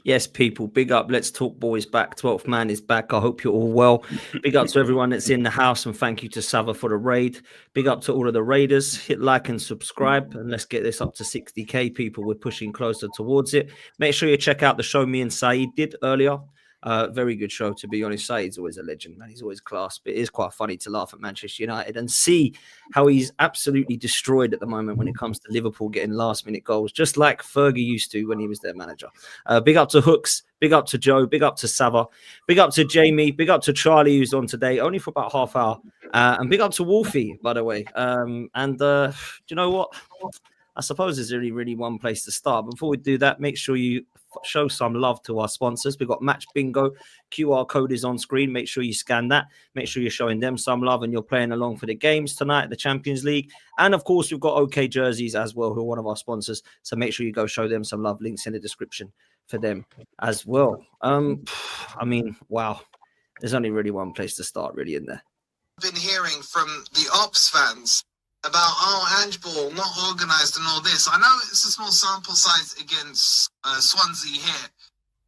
Yes, people, big up. Let's Talk Boys back. 12th man is back. I hope you're all well. Big up to everyone that's in the house, and thank you to Sava for the raid. Big up to all of the raiders. Hit like and subscribe, and let's get this up to 60k people. We're pushing closer towards it. Make sure you check out the show me and Saeed did earlier. Very good show, to be honest. Saeed's always a legend, man. He's always class, but it is quite funny to laugh at Manchester United and see how he's absolutely destroyed at the moment when it comes to Liverpool getting last-minute goals, just like Fergie used to when he was their manager. Big up to Hooks, big up to Joe, big up to Sava, big up to Jamie, big up to Charlie, who's on today, only for about half hour, and big up to Wolfie, by the way. Do you know what? I suppose there's really one place to start. Before we do that, make sure you show some love to our sponsors. We've got Match Bingo. QR code is on screen. Make sure you scan that. Make sure you're showing them some love and you're playing along for the games tonight, the Champions League. And, of course, we've got OK Jerseys as well, who are one of our sponsors. So make sure you go show them some love. Links in the description for them as well. I mean, wow. There's only really one place to start, really, in there. I've been hearing from the Ops fans about, Ange ball, not organised and all this. I know it's a small sample size against Swansea here,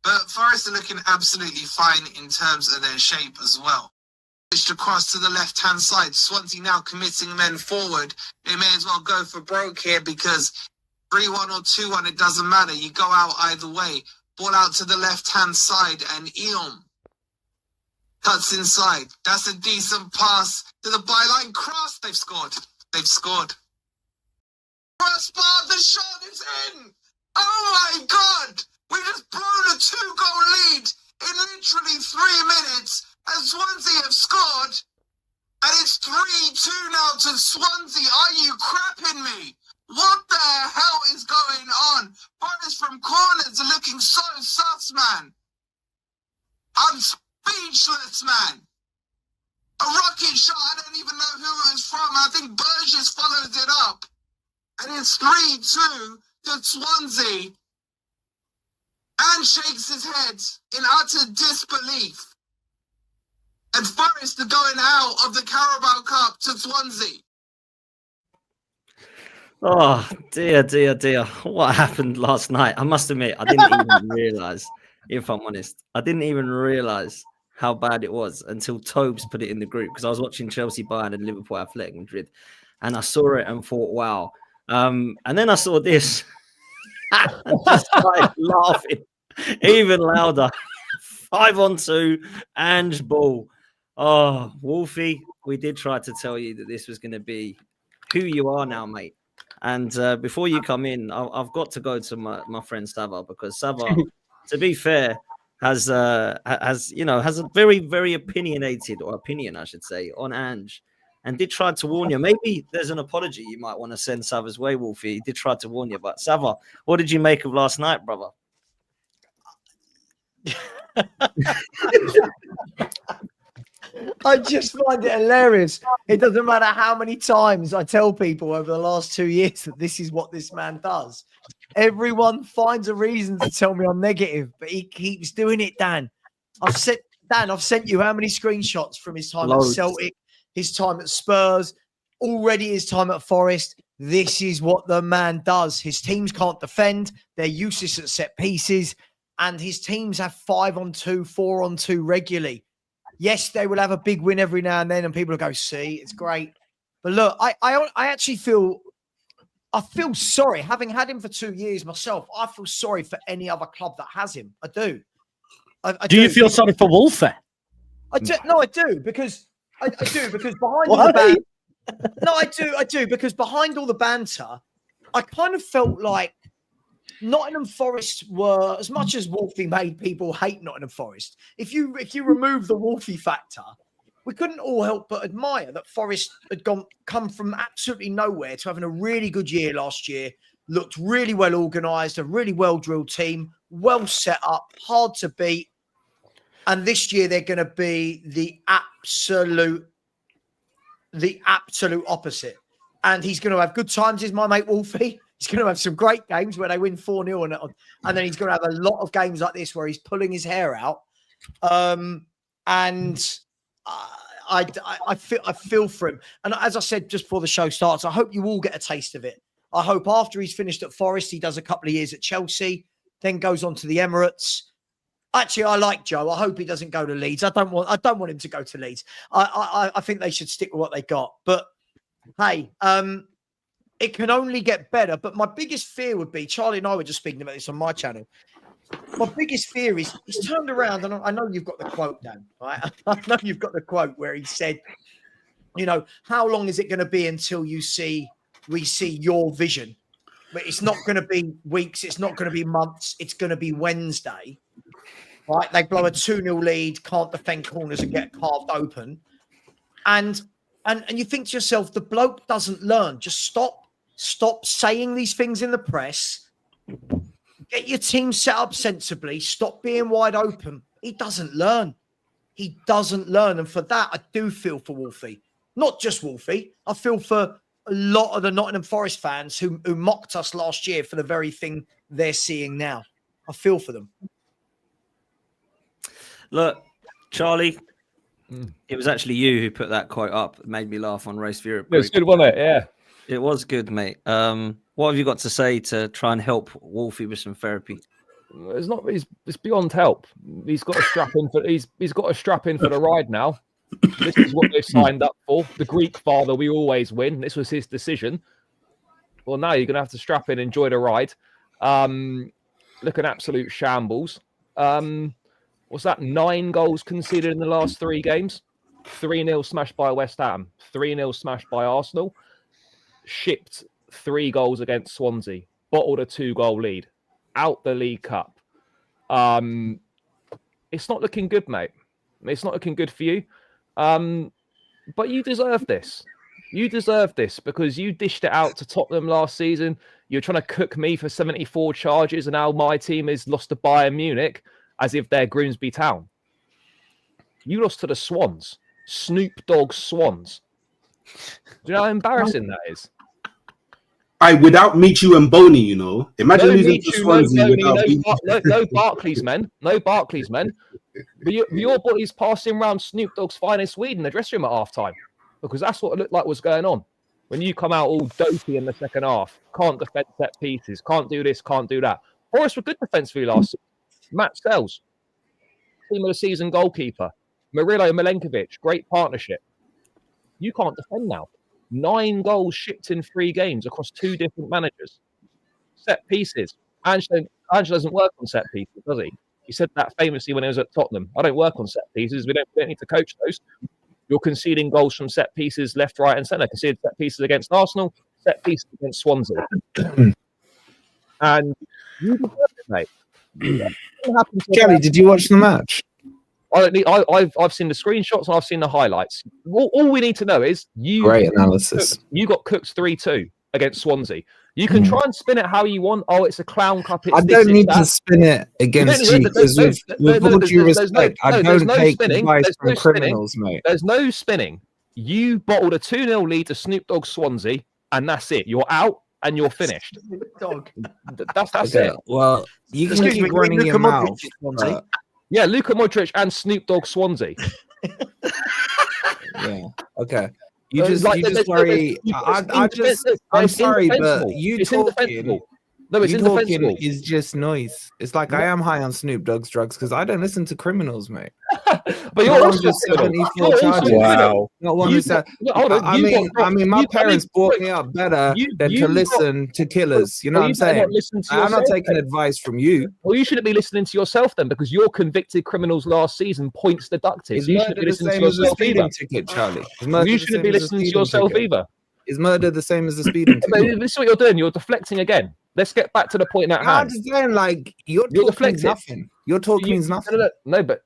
but Forest are looking absolutely fine in terms of their shape as well. Switched across to the left-hand side. Swansea now committing men forward. They may as well go for broke here because 3-1 or 2-1, it doesn't matter. You go out either way. Ball out to the left-hand side and Eom cuts inside. That's a decent pass to the byline. Cross. They've scored. They've scored. Crossbar, the shot is in. Oh my God. We just blown a 2-goal lead in literally 3 minutes and Swansea have scored. And it's 3-2 now to Swansea. Are you crapping me? What the hell is going on? Forest from corners are looking so sus, man. I'm speechless, man. A rocket shot, I don't even know who it was from. I think Burgess followed it up. And it's 3-2 to Swansea. And shakes his head in utter disbelief. And Forest are going out of the Carabao Cup to Swansea. Oh, dear. What happened last night? I must admit, I didn't even realise, if I'm honest. I didn't even realise how bad it was until Tobes put it in the group, because I was watching Chelsea, Bayern and Liverpool Athletic Madrid, and I saw it and thought, wow. And then I saw this and just started laughing even louder. 5-on-2, Ange ball. Oh, Wolfie, we did try to tell you that this was going to be who you are now, mate. And before you come in, I've got to go to my friend Sava, because Sava, to be fair, has a very opinionated, or opinion, I should say, on Ange, and did try to warn you. Maybe there's an apology you might want to send Sava's way, Wolfie. He did try to warn you, but Sava, what did you make of last night, brother? I just find it hilarious. It doesn't matter how many times I tell people over the last 2 years that this is what this man does. Everyone finds a reason to tell me I'm negative, but he keeps doing it, Dan. I've sent you how many screenshots from his time at Celtic, his time at Spurs, already his time at Forest. This is what the man does. His teams can't defend. They're useless at set pieces. And his teams have 5-on-2, 4-on-2 regularly. Yes, they will have a big win every now and then, and people will go, see, it's great. But look, I actually feel sorry. Having had him for 2 years myself, I feel sorry for any other club that has him. I do. I do you feel sorry for Wolfie? I do, because behind all the banter, I do, because behind all the banter, I kind of felt like Nottingham Forest were, as much as Wolfie made people hate Nottingham Forest, if you remove the Wolfie factor, we couldn't all help but admire that Forest had come from absolutely nowhere to having a really good year last year, looked really well organised, a really well-drilled team, well set up, hard to beat. And this year they're going to be the absolute opposite. And he's going to have good times, is my mate Wolfie. He's going to have some great games where they win 4-0, and then he's going to have a lot of games like this where he's pulling his hair out. I feel for him. And as I said just before the show starts, I hope you all get a taste of it. I hope after he's finished at Forest, he does a couple of years at Chelsea, then goes on to the Emirates, Actually, I like Joe. I hope he doesn't go to Leeds. I don't want him to go to Leeds. I think they should stick with what they got. But hey, it can only get better. But my biggest fear would be, Charlie and I were just speaking about this on my channel. My biggest fear is he's turned around, and I know you've got the quote, Dan, right? I know you've got the quote where he said, how long is it going to be until we see your vision? But it's not going to be weeks. It's not going to be months. It's going to be Wednesday. Right, they blow a 2-0 lead, can't defend corners and get carved open. And you think to yourself, the bloke doesn't learn. Just stop saying these things in the press. Get your team set up sensibly. Stop being wide open. He doesn't learn. He doesn't learn. And for that, I do feel for Wolfie. Not just Wolfie. I feel for a lot of the Nottingham Forest fans who mocked us last year for the very thing they're seeing now. I feel for them. Look, Charlie, it was actually you who put that quote up. It made me laugh on Race Europe. It was good, wasn't it? Yeah. It was good, mate. What have you got to say to try and help Wolfie with some therapy? It's beyond help. He's got to strap in for the ride now. This is what they signed up for. The Greek father, we always win. This was his decision. Well, now you're gonna have to strap in, enjoy the ride. Look at absolute shambles. What's that? 9 goals conceded in the last 3 games. 3-0 smashed by West Ham. 3-0 smashed by Arsenal. Shipped 3 goals against Swansea. Bottled a 2-goal lead. Out the League Cup. It's not looking good, mate. It's not looking good for you. But you deserve this. You deserve this because you dished it out to Tottenham last season. You're trying to cook me for 74 charges, and now my team has lost to Bayern Munich as if they're Grimsby Town. You lost to the Swans. Snoop Dogg Swans. Do you know how embarrassing that is? Without Michu and Boney, imagine no losing to Swansea no Barclays men. No Barclays men. But your boys passing around Snoop Dogg's finest weed in the dressing room at half-time. Because that's what it looked like was going on. When you come out all dopey in the second half, can't defend set pieces, can't do this, can't do that. Forest were good defensively last season. Matt Sells, team of the season goalkeeper. Murilo Milenkovic, great partnership. You can't defend now. 9 goals shipped in 3 games across 2 different managers. Set pieces. Ange doesn't work on set pieces, does he? He said that famously when he was at Tottenham. I don't work on set pieces. We don't need to coach those. You're conceding goals from set pieces left, right, and centre. Conceded set pieces against Arsenal, set pieces against Swansea. And you deserve it, mate. Kelly, did you watch the match? I've seen the screenshots and I've seen the highlights. All we need to know is great analysis. You got cooked 3-2 against Swansea. You can try and spin it how you want. Oh, it's a clown cup. I don't need to spin it against you because with all due respect, I don't take advice from criminals, mate. There's no spinning. You bottled a 2-0 lead to Snoop Dogg Swansea, and that's it. You're out and you're finished. That's it. Well, you can keep running your mouth. Yeah, Luka Modric and Snoop Dogg Swansea. Yeah. Okay. You just worry. I'm sorry, but you talking. No, it's indefensible. Is just noise. It's like I am high on Snoop Dogg's drugs because I don't listen to criminals, mate. But you're also just 74 charges. Wow. Not one who said. I mean, my parents brought me up better than to listen to killers. You know what I'm saying? I'm not taking advice from you. Well, you shouldn't be listening to yourself then, because your convicted criminals last season points deducted. You shouldn't be listening to yourself either. Charlie. You shouldn't be listening to yourself either. Is murder the same as the speeding ticket? This is what you're doing. You're deflecting again. Let's get back to the point at hand. I'm just saying, like, you're talking means nothing. Your talk means nothing. No, but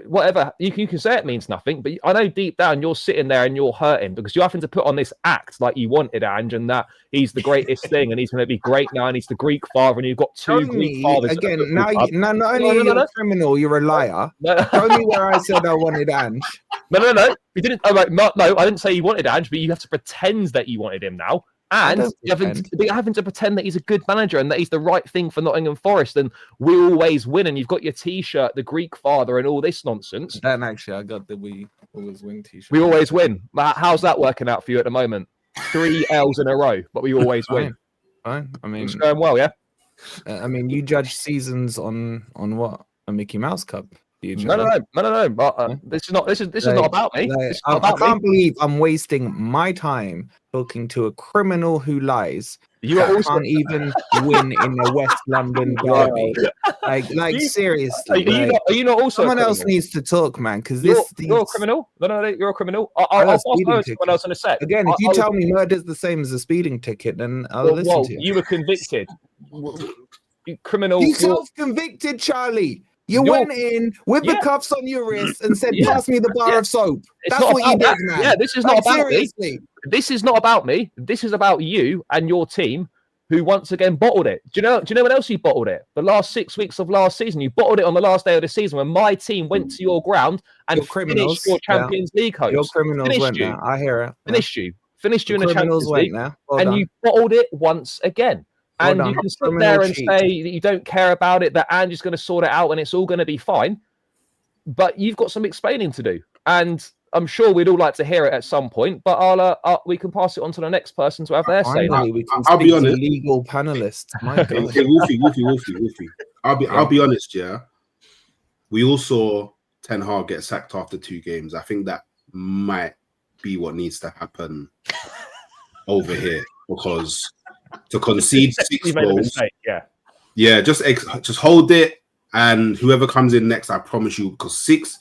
whatever. You can say it means nothing, but I know deep down you're sitting there and you're hurting because you're having to put on this act like you wanted Ange and that he's the greatest thing and he's going to be great now and he's the Greek father and you've got 2 Greek fathers. Again, now not only are you a criminal, you're a liar. Show me where I said I wanted Ange. No. You didn't. Oh, right, no, I didn't say you wanted Ange, but you have to pretend that you wanted him now. And you're having to pretend that he's a good manager and that he's the right thing for Nottingham Forest and we always win and you've got your T-shirt, the Greek father and all this nonsense. And actually, I got the We Always Win T-shirt. We always win. How's that working out for you at the moment? 3 L's in a row, but we always win. Fine. I mean, it's going well, yeah? I mean, you judge seasons on what? a Mickey Mouse Cup. No. This is not about me. I can't believe I'm wasting my time talking to a criminal who lies. You can't even win in a West London derby. Like seriously. Are you not also? Someone else needs to talk, man. Because you're a criminal. No, you're a criminal. I'll pass over to someone else in a sec. Again, if you tell me murder's the same as a speeding ticket, then I'll listen to you. You were convicted. Criminal. You self-convicted, Charlie. You went in with the cuffs on your wrist and said, "Pass me the bar of soap." That's what you did, man. Yeah, this is not about me. This is not about me. This is about you and your team, who once again bottled it. Do you know when else you bottled it? The last 6 weeks of last season, you bottled it on the last day of the season when my team went to your ground and finished your Champions League hopes. Your criminals went there. I hear it. Finished you in the Champions League, and you bottled it once again. And you can sit there and say that you don't care about it, that Ange is going to sort it out and it's all going to be fine. But you've got some explaining to do. And I'm sure we'd all like to hear it at some point, but we can pass it on to the next person to have their say. I'll be honest. Legal panelists. My God. Okay, Wolfie. I'll be honest, yeah. We all saw Ten Hag get sacked after 2 games. I think that might be what needs to happen over here, because to concede 6 goals, just hold it, and whoever comes in next, I promise you, because 6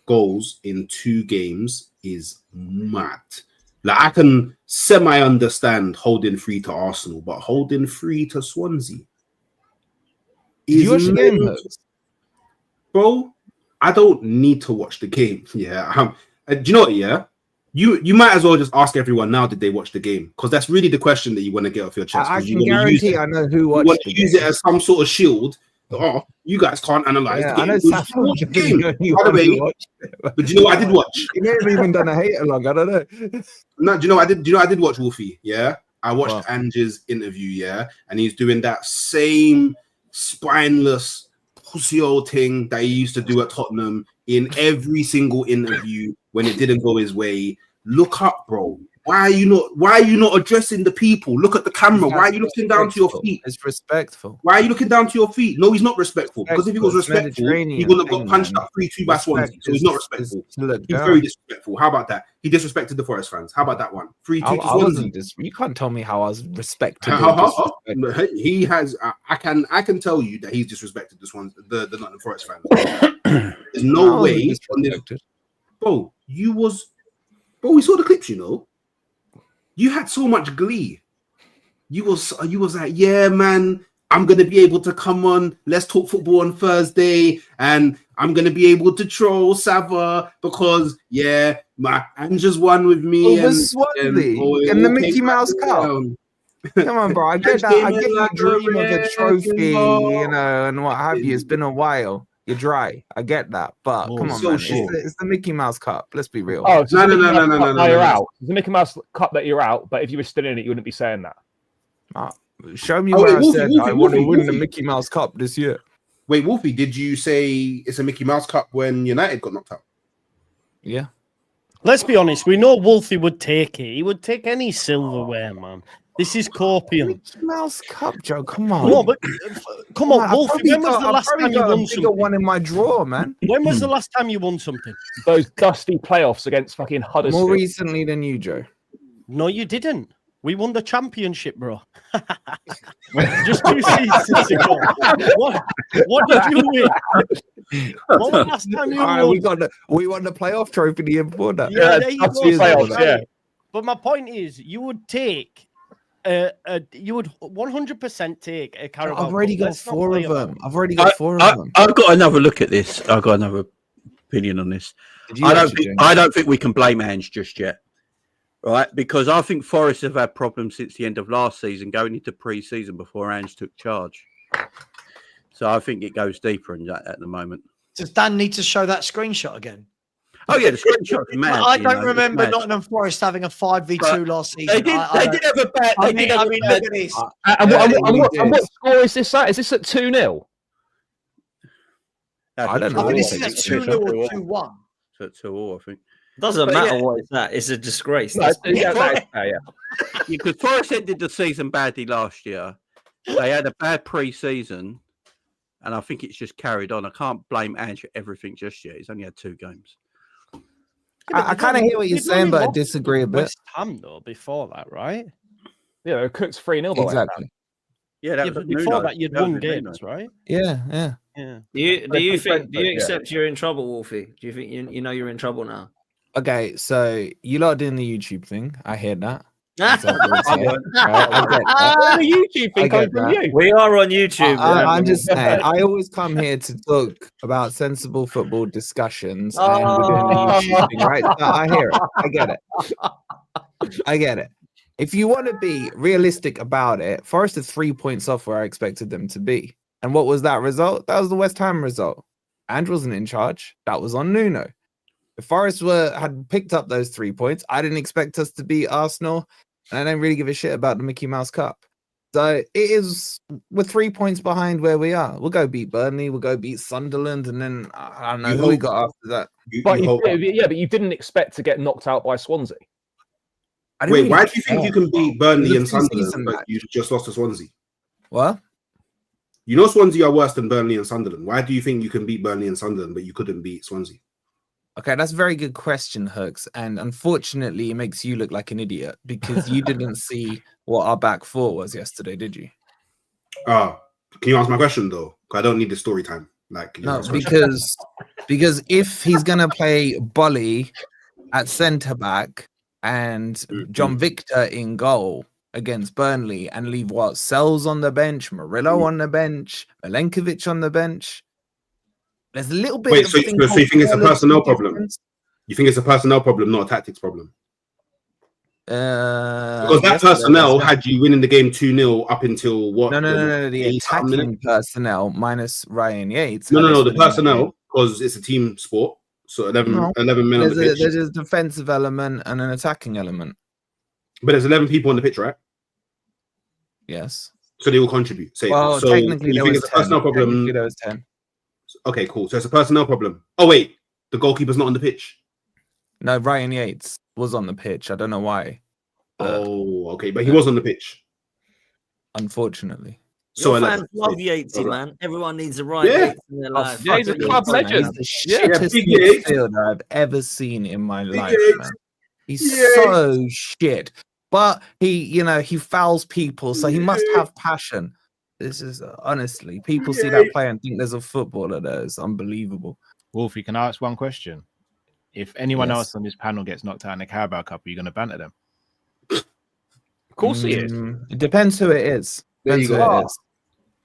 goals in 2 games is mad. Like, I can semi-understand holding 3 to Arsenal, but holding 3 to Swansea is mad. Bro, I don't need to watch the game. Yeah, do you know what? Yeah. You might as well just ask everyone now, did they watch the game? Because that's really the question that you want to get off your chest. I can guarantee I know who watched. You want to use it as some sort of shield. Oh, you guys can't analyze the game. I know the game. By the way, but do you know what I did watch? You may have even done a hate along. I don't know. No, do you know what I did? Do you know I did watch Wolfie? Yeah, I watched Ange's interview. Yeah, and he's doing that same spineless pussy old thing that he used to do at Tottenham in every single interview when it didn't go his way. Look up, bro. Why are you not addressing the people? Look at the camera. Why are you looking down to your feet? It's respectful. Why are you looking down to your feet? No, he's not respectful. Because if he was respectful, he wouldn't have got punched up 3-2 by Swansea. So he's not respectful. He's very disrespectful. How about that? He disrespected the Forest fans. How about that one? 3-2 to Swansea. You can't tell me how I was respected. He has. I can tell you that he's disrespected the Nottingham Forest fans. There's no way. Bro, we saw the clips, you know. You had so much glee. You was like, yeah, man, I'm gonna be able to come on. Let's talk football on Thursday, and I'm gonna be able to troll Sava because my Ange's won with me. And the Mickey Mouse Cup. Come on, bro. I get that. I get your dream of a trophy, you know, and what have you. It's been a while. You're dry. I get that, but come on, man. It's the Mickey Mouse Cup. Let's be real. Oh, so no. You're out. It's the Mickey Mouse Cup that you're out. But if you were still in it, you wouldn't be saying that. Show me where I said I want to win the Mickey Mouse Cup this year. Wait, Wolfie, did you say it's a Mickey Mouse Cup when United got knocked out? Yeah. Let's be honest. We know Wolfie would take it. He would take any silverware, man. This is Corpion. Mouse Cup, Joe. Come on. No, but come on, Wolfie. When was the last time you won something? One in my drawer, man. When was the last time you won something? Those dusty playoffs against fucking Huddersfield. More recently than you, Joe. No, you didn't. We won the championship, bro. Just 2 seasons ago. What did you win? What was the last time you won? We won the playoff trophy the year before that. Yeah, there you go. Playoffs, yeah. But my point is, you would take. You would 100% take a Carabao. I've already got 4 of them. I've got another look at this. I've got another opinion on this. I don't think we can blame Ange just yet, right? Because I think Forest have had problems since the end of last season, going into pre-season before Ange took charge. So I think it goes deeper in that at the moment. Does Dan need to show that screenshot again? Oh yeah, the screenshot. I don't remember Nottingham Forest having a 5v2 last season. They did have a bad. I mean, look at this. And what score is this at? Is this at 2-0? I don't know. I think this is at 2-0 or 2-1. So 2-0, I think. Doesn't matter what it's at. It's a disgrace. Because Forest ended the season badly last year. They had a bad pre-season. and I think it's just carried on. I can't blame Ange for everything just yet. He's only had 2 games. I kind of hear what you're saying, but I disagree a bit. West Ham though before that, right? Yeah, they were cooked 3-0 by West Ham. Exactly. Yeah, that was but before Nuno. that, you'd That was won with Nuno. games, right? Yeah. Do you accept you're in trouble, Wolfie? Do you think you know you're in trouble now? Okay, so you lot doing the YouTube thing. I hear that. I I get that. What the YouTube thing I coming get from that. you? We are on YouTube. I'm just saying, I always come here to talk about sensible football discussions, and we're doing the YouTube thing, right? So I hear it. I get it. If you want to be realistic about it, Forest are 3 points off where I expected them to be. And what was that result? That was the West Ham result. Ange wasn't in charge. That was on Nuno. If Forest had picked up those 3 points, I didn't expect us to beat Arsenal, and I don't really give a shit about the Mickey Mouse Cup. So we're 3 points behind where we are. We'll go beat Burnley, we'll go beat Sunderland, and then I don't know who we got after that. But you didn't expect to get knocked out by Swansea. Wait, why do you think you can beat Burnley and Sunderland, but you just lost to Swansea? What? You know Swansea are worse than Burnley and Sunderland. Why do you think you can beat Burnley and Sunderland, but you couldn't beat Swansea? Okay, that's a very good question, Hooks. And unfortunately, it makes you look like an idiot because you didn't see what our back four was yesterday, did you? Can you answer my question though? I don't need the story time. No, because if he's gonna play Bolly at centre back and John Victor in goal against Burnley and leave Sells on the bench, Murillo on the bench, Milenkovic on the bench. There's a little bit. Wait, so you think it's a personnel problem? You think it's a personnel problem, not a tactics problem? Because that personnel had you winning the game 2-0 up until what? No. The attacking personnel minus Ryan Yates. No. The personnel, because it's a team sport. So 11 men on the pitch. There's a defensive element and an attacking element. But there's 11 people on the pitch, right? Yes. So they will contribute. Well, so technically you there think was it's a personnel problem? Technically there was 10. Okay, cool. So it's a personnel problem. Oh wait, the goalkeeper's not on the pitch. No, Ryan Yates was on the pitch. I don't know why. Okay, but he was on the pitch. Unfortunately. So fans love Yatesy, man. Everyone needs a Ryan Yates in their life. Yeah, he's a club legend. He's the shittest midfielder I've ever seen in my life, man. He's so shit. But he fouls people, so he must have passion. This is honestly, people see that player and think there's a footballer there. It's unbelievable. Wolfie, can I ask one question? If anyone else on this panel gets knocked out in the Carabao Cup, are you going to banter them? Of course he is. It depends who it is. Depends who it is.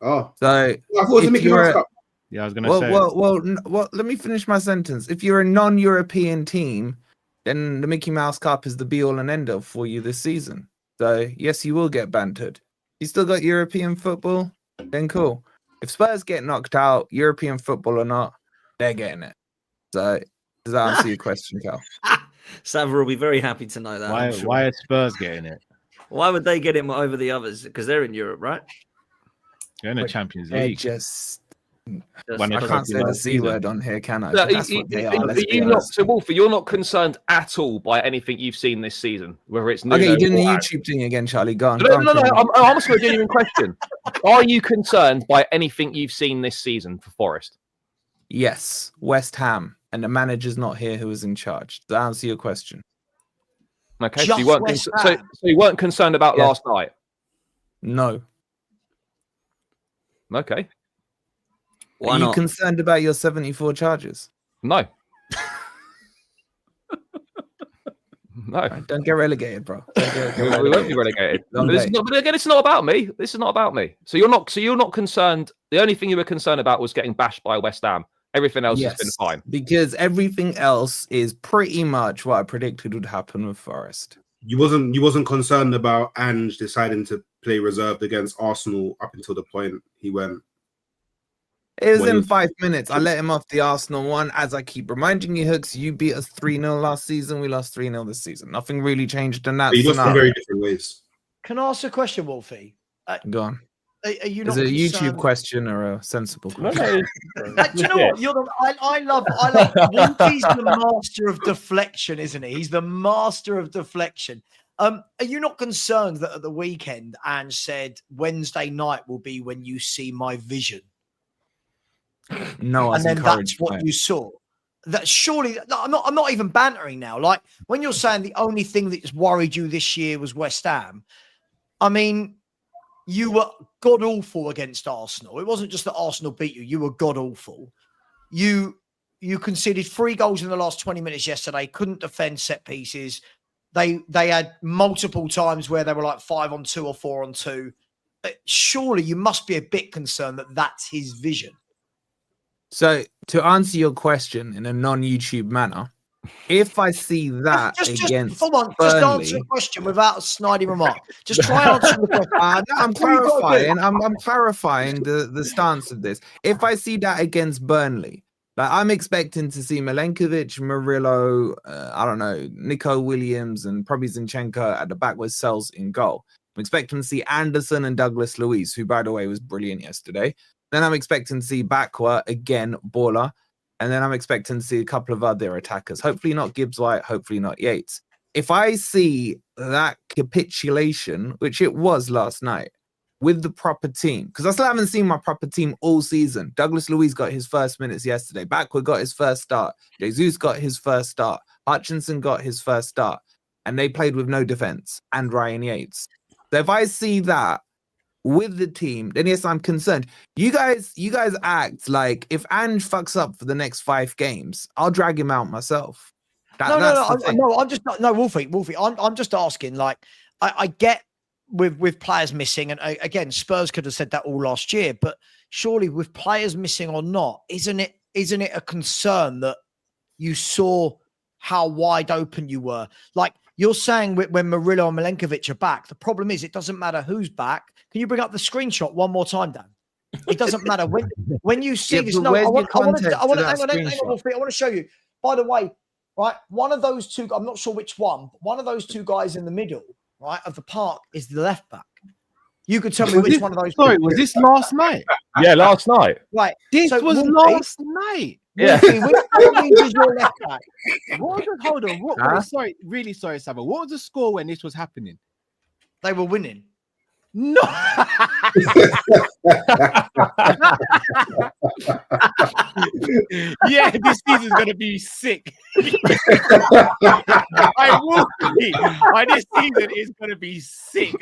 Oh, so I thought it was a Mickey Mouse Cup. Yeah, I was going to say. Well, let me finish my sentence. If you're a non-European team, then the Mickey Mouse Cup is the be-all and end-all for you this season. So yes, you will get bantered. You still got European football? Then cool. If Spurs get knocked out, European football or not, they're getting it. So does that answer your question, Cal? Sava will be very happy to know that. Why are Spurs getting it? Why would they get it over the others? Because they're in Europe, right? They're in the Champions They're League. I can't say the C word on here, can I? No, That's what they are. So, Wolfie, you're not concerned at all by anything you've seen this season, whether it's okay. You're doing the YouTube thing again, Charlie. Go on. No. I'm asking a genuine question. Are you concerned by anything you've seen this season for Forest? Yes, West Ham, and the manager's not here who is in charge. To answer your question. Okay, so you weren't concerned about last night? No. Okay. Are you concerned about your 74 charges? No. No. Right, don't get relegated, bro. We won't be relegated. But again, it's not about me. This is not about me. So you're not concerned. The only thing you were concerned about was getting bashed by West Ham. Everything else has been fine. Because everything else is pretty much what I predicted would happen with Forest. You wasn't concerned about Ange deciding to play reserved against Arsenal up until the point he went. It was in 5 minutes. I let him off the Arsenal one. As I keep reminding you, Hooks, you beat us 3-0 last season. We lost 3-0 this season. Nothing really changed in that. But you lost in very different ways. Can I ask a question, Wolfie? Go on. Are you Is not it a YouTube concerned? question or a sensible question? Do you know what? I love Wolfie's the master of deflection, isn't he? He's the master of deflection. Are you not concerned that at the weekend Ange said Wednesday night will be when you see my vision? No, and then that's what you saw. That surely, I'm not even bantering now. Like when you're saying the only thing that's worried you this year was West Ham, I mean, you were god awful against Arsenal. It wasn't just that Arsenal beat you; you were god awful. You conceded 3 goals in the last 20 minutes yesterday. Couldn't defend set pieces. They had multiple times where they were like 5-on-2 or 4-on-2. Surely you must be a bit concerned that that's his vision. So to answer your question in a non-YouTube manner, if I see that just against Burnley, just answer the question without a snidey remark. Just try answering the question. No, I'm clarifying. I'm clarifying the stance of this. If I see that against Burnley, like I'm expecting to see Milenkovic, Murillo, I don't know, Nico Williams, and probably Zinchenko at the back with Sells in goal. I'm expecting to see Anderson and Douglas Luiz, who by the way was brilliant yesterday. Then I'm expecting to see Bakwa again, baller. And then I'm expecting to see a couple of other attackers. Hopefully not Gibbs White, hopefully not Yates. If I see that capitulation, which it was last night, with the proper team, because I still haven't seen my proper team all season. Douglas Luiz got his first minutes yesterday. Bakwa got his first start. Jesus got his first start. Hutchinson got his first start. And they played with no defense and Ryan Yates. So if I see that with the team, then yes, I'm concerned. You guys act like if Ange fucks up for the next 5 games, I'll drag him out myself. Wolfie. I'm just asking. Like, I get with players missing, and again, Spurs could have said that all last year, but surely with players missing or not, isn't it a concern that you saw how wide open you were? Like you're saying when Murillo and Milenkovic are back, the problem is it doesn't matter who's back. Can you bring up the screenshot one more time, Dan? It doesn't matter when you see this. No, I want to show you. By the way, right, one of those two, I'm not sure which one, but one of those two guys in the middle, right, of the park is the left back. You could tell me which one of those. Sorry, was this last night? Yeah, last night. Right, this was last night. Yeah. Wolfie, which is your left back? Hold on. Sorry, really sorry, Sava. What was the score when this was happening? They were winning. No. Yeah, this season's gonna be sick. I will be. This season is gonna be sick.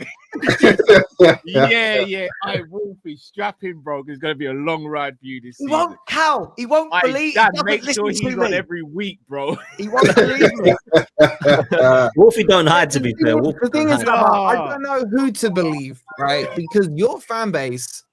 Yeah. I will be strapping, bro. It's gonna be a long ride for you this season. He won't cow. He won't believe. Dad, make sure he's on every week, bro. He won't believe me. Wolfie don't hide, to be fair. The thing is, I don't know who to believe, right? Because your fan base,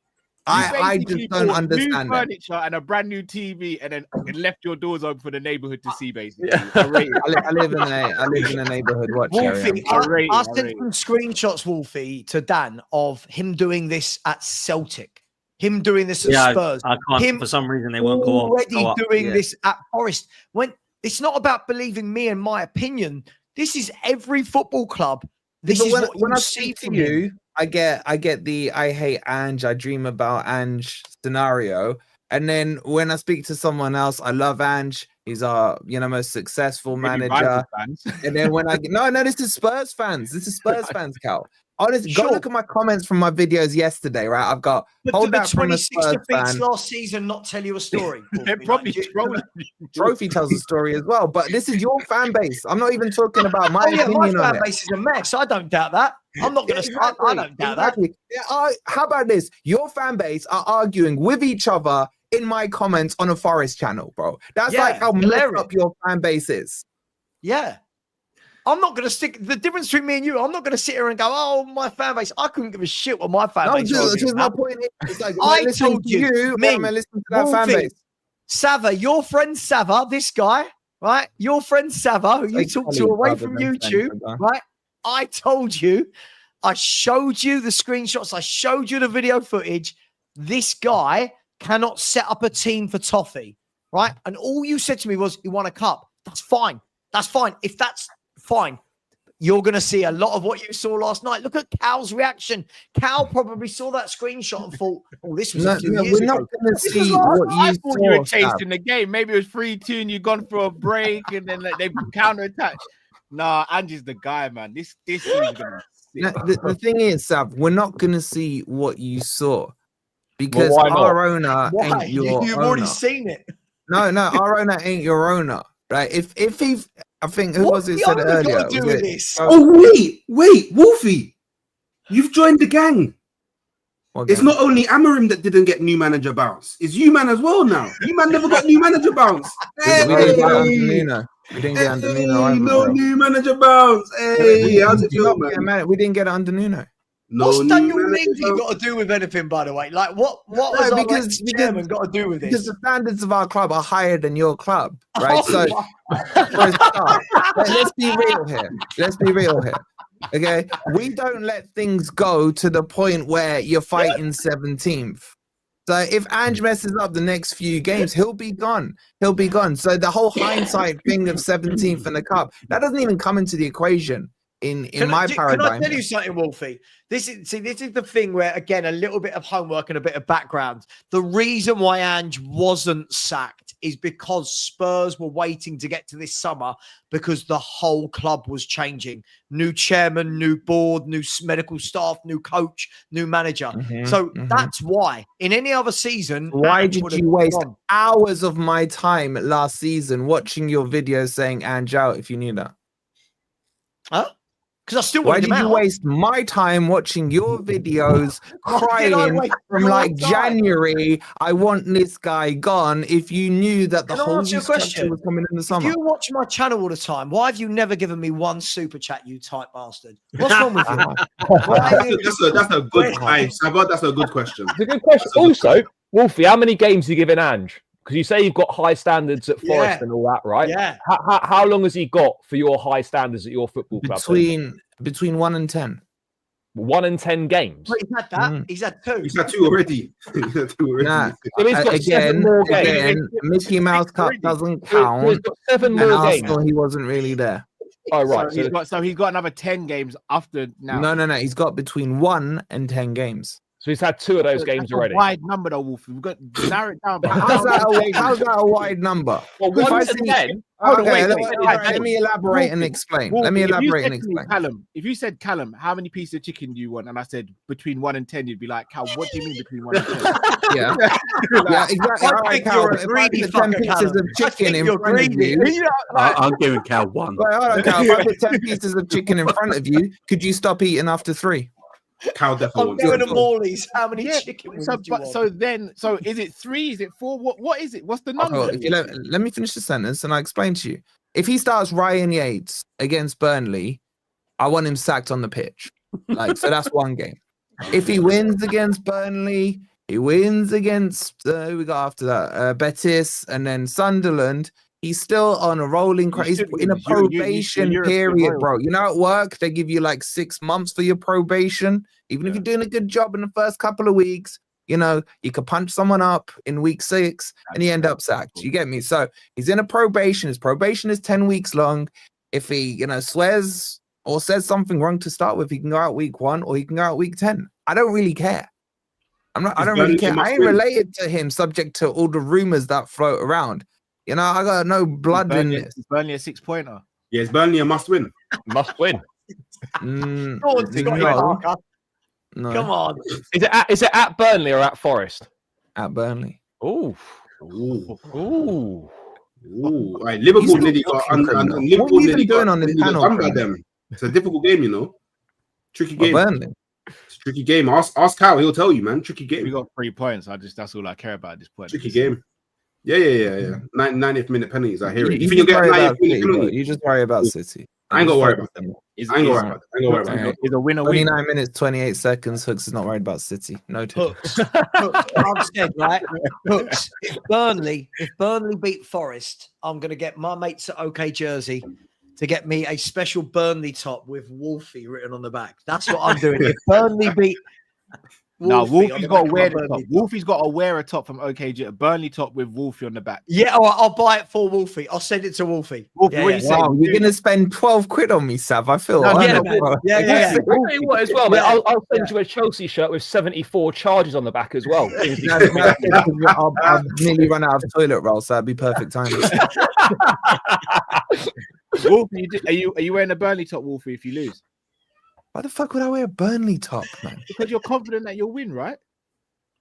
I just don't understand. New furniture and a brand new TV, and then left your doors open for the neighborhood to see. Basically, I live in a neighborhood. Wolfie, I sent some screenshots, Wolfie, to Dan of him doing this at Celtic, him doing this at Spurs. I can't for some reason they won't go on. Already doing this at Forest. When it's not about believing me and my opinion. This is every football club. This is what when I see from you. I get the I hate Ange, I dream about Ange scenario. And then when I speak to someone else, I love Ange. He's our most successful manager. And then when this is Spurs fans. This is Spurs fans, Cal. Honestly, go look at my comments from my videos yesterday, right? I've got hold that from a Spurs fan. Last season, not tell you a story. They're probably Trophy tells a story as well, but this is your fan base. I'm not even talking about my opinion my on fan base is a mess. I don't doubt that. I'm not going to start. I don't doubt that. Yeah, how about this? Your fan base are arguing with each other in my comments on a Forest channel, bro. That's like how messed up your fan base is. Yeah. I'm not going to stick the difference between me and you. I'm not going to sit here and go, "Oh, my fan base." I couldn't give a shit what my fan base is. Just my point is, it's like I told you, me, am I listening to that fan base? Sava, your friend Sava, this guy, right? Your friend Sava, who you talk to away from YouTube, right? I told you, I showed you the screenshots, I showed you the video footage. This guy cannot set up a team for Toffee, right? And all you said to me was, he won a cup. That's fine. That's fine. If that's fine, you're going to see a lot of what you saw last night. Look at Cal's reaction. Cal probably saw that screenshot and thought, "Oh, this was a few years ago." We're not going to see what you thought you were chasing the game. Maybe it was 3-2 and you've gone for a break and then they counter-attack. Nah, Ange's the guy, man. This is going to be sick. The thing is, Sav, we're not going to see what you saw. Because why not? our owner Why? ain't your You've owner. already seen it. No, our owner ain't your owner, right? If he, I think who What's was it the said owner earlier? got to do Was with it- this? Oh wait, Wolfie, you've joined the gang. What It's gang? not only Amarim that didn't get new manager bounce. It's you man as well now. You man never got new manager bounce. We didn't get under Hey! Nuno. We didn't get under Nuno Hey, either, no bro. new manager bounce. Hey, how's it Do you feel, not get man? mad? We didn't get under Nuno. No What's new Daniel manager Levy bounce. got to do with anything, by the way? Like, what has No, our because- ex-chairman got to do with Because this? the standards of our club are higher than your club, right? Oh So for a start, let's be real here. Let's be real here. Okay, we don't let things go to the point where you're fighting 17th. So if Ange messes up the next few games, he'll be gone. He'll be gone. So the whole hindsight thing of 17th in the cup, that doesn't even come into the equation in my paradigm. Can I tell you something, Wolfie? This is the thing where, again, a little bit of homework and a bit of background. The reason why Ange wasn't sacked is because Spurs were waiting to get to this summer because the whole club was changing. New chairman, new board, new medical staff, new coach, new manager. So that's why. In any other season, Why Ange did would have you waste gone. hours of my time last season watching your videos saying Ange out if you knew that? Huh? Because I still Why wanted did him you out. waste my time watching your videos Why did I crying waste from your like time? January? I want this guy gone. If you knew that the Can I whole answer your restructure question? was coming in the If summer. you watch my channel all the time, why have you never given me one super chat, you tight bastard? What's wrong with you? That's a good Sabah, that's a good question. It's a good question. Also, Wolfie, how many games are you giving Ange? Because you say you've got high standards at Forest Yeah. and all that, right? Yeah. How long has he got for your high standards at your football club? Between 1 and 10. 1 and 10 games. But he's had that. He's had two. He's had two already. He's had two already. Nah, So he's got 7 more games. again, Mickey Mouse Cup doesn't So count. he's got 7 And more games. Arsenal, he wasn't really there. Oh, right. So he's got another 10 games after now. No. He's got between 1 and 10 games. So he's had 2 of those That's games a already. wide number though, Wolfie. We've got to narrow it down. How's that a wide number? Well, If 1 I to see- 10. Okay, Hold on, wait. let me elaborate and explain. Let me elaborate and explain. Callum, if you said, Callum, how many pieces of chicken do you want? And I said between 1 and 10, you'd be like, Cal, what do you mean between 1 and 10? Yeah, yeah, exactly. All right, Cal. If I put 10 pieces of chicken in front of you, I'm giving Cal 1. wait, hold on, Cal. If I put 10 pieces of chicken in front of you, could you stop eating after 3? Cal I'm definitely going to wants Morley's. How many chicken wings So, do you want? so is it 3? Is it 4? What is it? What's the number? Oh, if you let me finish the sentence and I explain to you. If he starts Ryan Yates against Burnley, I want him sacked on the pitch. Like, so that's one game. If he wins against Burnley, he wins against who we got after that? Betis and then Sunderland. He's still on a rolling. He's in a probation period, bro. You know, at work they give you like 6 months for your probation. Even if you're doing a good job in the first couple of weeks, you know, you could punch someone up in week 6 and you end up sacked. You get me? So he's in a probation. His probation is 10 weeks long. If he, you know, swears or says something wrong to start with, he can go out week 1 or he can go out week 10. I don't really care. I don't really care. I ain't related to him, subject to all the rumors that float around. You know, I got no blood in this. It's Burnley a 6-pointer. Yeah, it's Burnley a must win. Must win. No. Come on. Is it at Burnley or at Forest? At Burnley. Ooh. Ooh. Ooh. Ooh. Right, Liverpool nearly got What are you even doing on this panel? them. It's a difficult game, you know. Tricky game. Burnley. It's a tricky game. Ask Cal, he'll tell you, man. Tricky game. We got 3 points. That's all I care about at this point. Tricky game. Yeah. 90th minute penalties. I hear it. You If you get 90th minute City, penalty, you just worry about City. I ain't gonna worry about them. I ain't gonna worry about it. Is a winner 29 minutes, 28 seconds. Hooks is not worried about City. Noted. Hooks. I've said, right? Hooks. If Burnley beat Forest, I'm going to get my mates at OK Jersey to get me a special Burnley top with Wolfie written on the back. That's what I'm doing. If Burnley beat Wolfie's got to wear the top. Wolfie's got to wear a top from OKG, a Burnley top with Wolfie on the back. Yeah, all right, I'll buy it for Wolfie. I'll send it to Wolfie. Wolfie, Yeah, what yeah. you say? Wow, you're gonna spend 12 quid on me, Sav. I feel No, honored, man. bro. Yeah. I'll tell you what as well, mate. I'll send you a Chelsea shirt with 74 charges on the back as well. I've nearly run out of toilet roll, so that'd be perfect timing. Wolfie, are you wearing a Burnley top, Wolfie, if you lose? Why the fuck would I wear a Burnley top, man? Because you're confident that you'll win, right?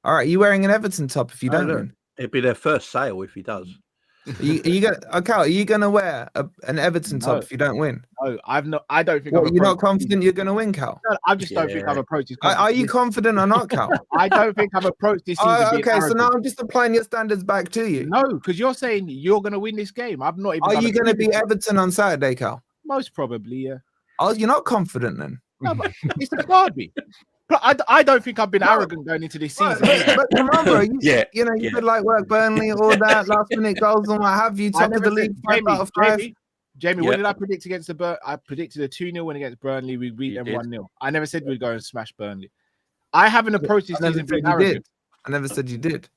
All right, you wearing an Everton top if you don't win? It'd be their first sale if he does. Are you gonna wear an Everton top if you don't win? No, I don't think. You're not confident you're gonna win, Cal? No, I just don't think I've approached this. Are you confident or not, Cal? I don't think I've approached this season. Okay, so now I'm just applying your standards back to you. No, because you're saying you're gonna win this game. I'm not even. Are you gonna beat Everton on Saturday, Cal? Most probably, yeah. Oh, you're not confident then? No, but it's the derby. I don't think I've been arrogant going into this season. But remember, you did like work Burnley, all that last minute goals and what have you, top of the league, 5 out of 5. Jamie, what did I predict against the Burnley? I predicted a 2-0 win against Burnley. We beat them 1-0. I never said we'd go and smash Burnley. I haven't approached this season being arrogant. I never said you did.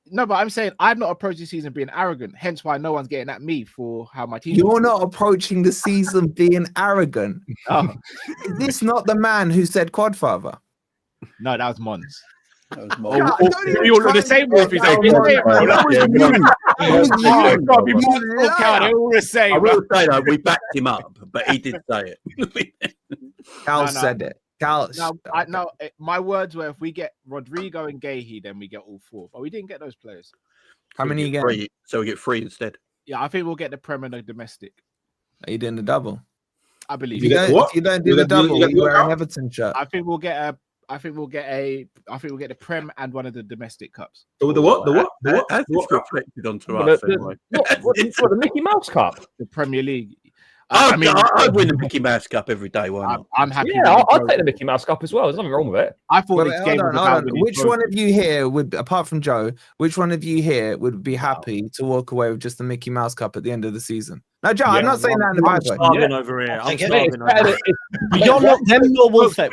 No, but I'm saying I've not approached this season being arrogant. Hence why no one's getting at me for how my team. You're not approaching the season being arrogant. Oh. Is this not the man who said Quadfather? No, that was Mons. We all look the same. Wolfie, all the same. I will say though, we backed him up, but he did say it. Cal said it. Cal. No, my words were if we get Rodrigo and Gahey, then we get all 4. But we didn't get those players. How many you get? So we get 3 instead. Yeah, I think we'll get the Prem and the domestic. Are you doing the double? I believe. If you don't do the double, you wear an Everton shirt. I think we'll get the Prem and one of the domestic cups. The what? That's reflected onto us. The Mickey Mouse Cup, the Premier League. I'd win the Mickey Mouse Cup every day. Why not? I'm happy. Yeah, I'd take the Mickey Mouse Cup as well. There's nothing wrong with it. I thought this game was about which one of you here would, apart from Joe, which one of you here would be happy to walk away with just the Mickey Mouse Cup at the end of the season? No, Joe, I'm not saying that in the bad way. I'm over here. I'm starving over here. You're not them, nor Wolfie.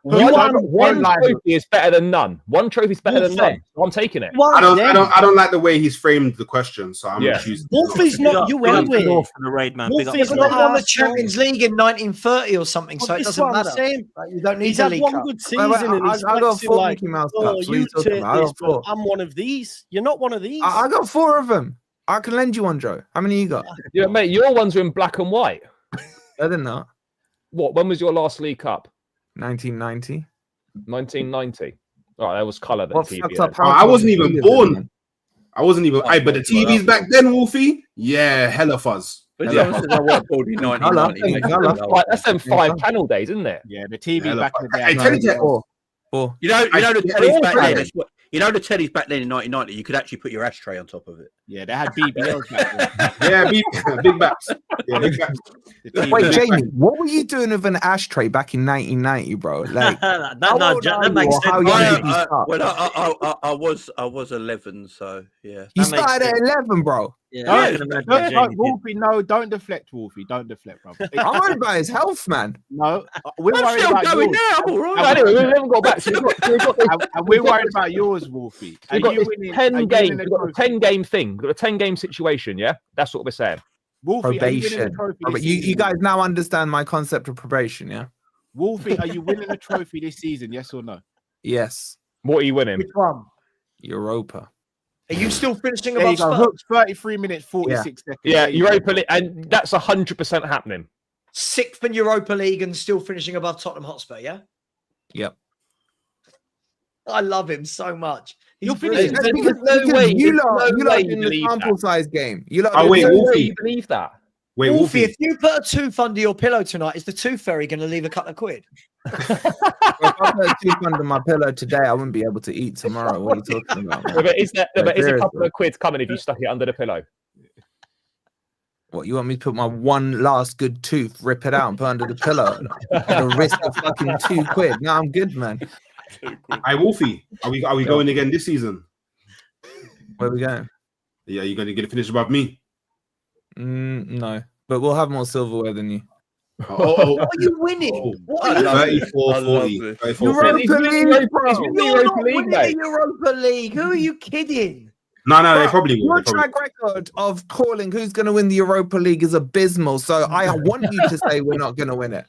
One trophy is better than none. One trophy is better than none. I'm taking it. I don't like the way he's framed the question, so I'm choosing. Wolfie's not you anyway. Wolfie's not won the Champions League in 1930 or something, so it doesn't matter. You don't need to league one good season, and he's I got 4 Mickey Mouse Cups. I'm one of these. You're not one of these. I got 4 of them. I can lend you one, Joe. How many you got? Yeah, mate, your ones are in black and white. They're not. What? When was your last League Cup? 1990. 1990. All right, that was colour. I wasn't even born. I wasn't even. But the TVs back then, Wolfie. Yeah, hella fuzz. But I wasn't born in 1990. That's them 5 panel days, isn't it? Yeah, the TV back in the day. 4. You know the telly's back then. You know the tellies back then in 1990. You could actually put your ashtray on top of it. Yeah, they had BBLs back then. Yeah, big backs. Yeah, big backs. Wait, Jamie, what were you doing with an ashtray back in 1990, bro? Like that makes sense. How young did you start? Well, I was 11, so yeah. You started at 11, bro. Yeah, Wolfie, no, don't deflect, Wolfie. Don't deflect, bro. I'm worried about his health, man. No, we're worried about yours. Now, I'm all right. Anyway, we haven't got back. And we're worried about yours, Wolfie. We've got this 10 game. We've got a 10 game thing. We've got a 10 game situation. Yeah, that's what we're saying. Wolfie, probation. But you guys now understand my concept of probation, yeah? Wolfie, are you winning a trophy this season? Yes or no? Yes. What are you winning? Which one? Europa. Are you still finishing there above Spurs? Hooks, 33 minutes, 46 seconds. Yeah, Europa League, and that's 100% happening. 6th in Europa League and still finishing above Tottenham Hotspur, yeah? Yep. I love him so much. You're finishing. There's no way. You lot in the sample size game. Wait, Wolfie. You believe that? Wait, Wolfie, if you put a tooth under your pillow tonight, is the tooth fairy going to leave a couple of quid? If I put a tooth under my pillow today, I wouldn't be able to eat tomorrow. What are you talking about? But is a couple of quid coming if you stuck it under the pillow? What, you want me to put my one last good tooth, rip it out and put under the pillow at the risk of fucking 2 quid? No, I'm good, man. Hey, Wolfie, are we going again this season? Where are we going? Yeah, you're going to get a finish above me? No, but we'll have more silverware than you. What are you winning? What are you 34-40. Europa League, bro. You're not winning the Europa League. Who are you kidding? No, they probably will. Your track record of calling who's going to win the Europa League is abysmal. So I want you to say we're not going to win it.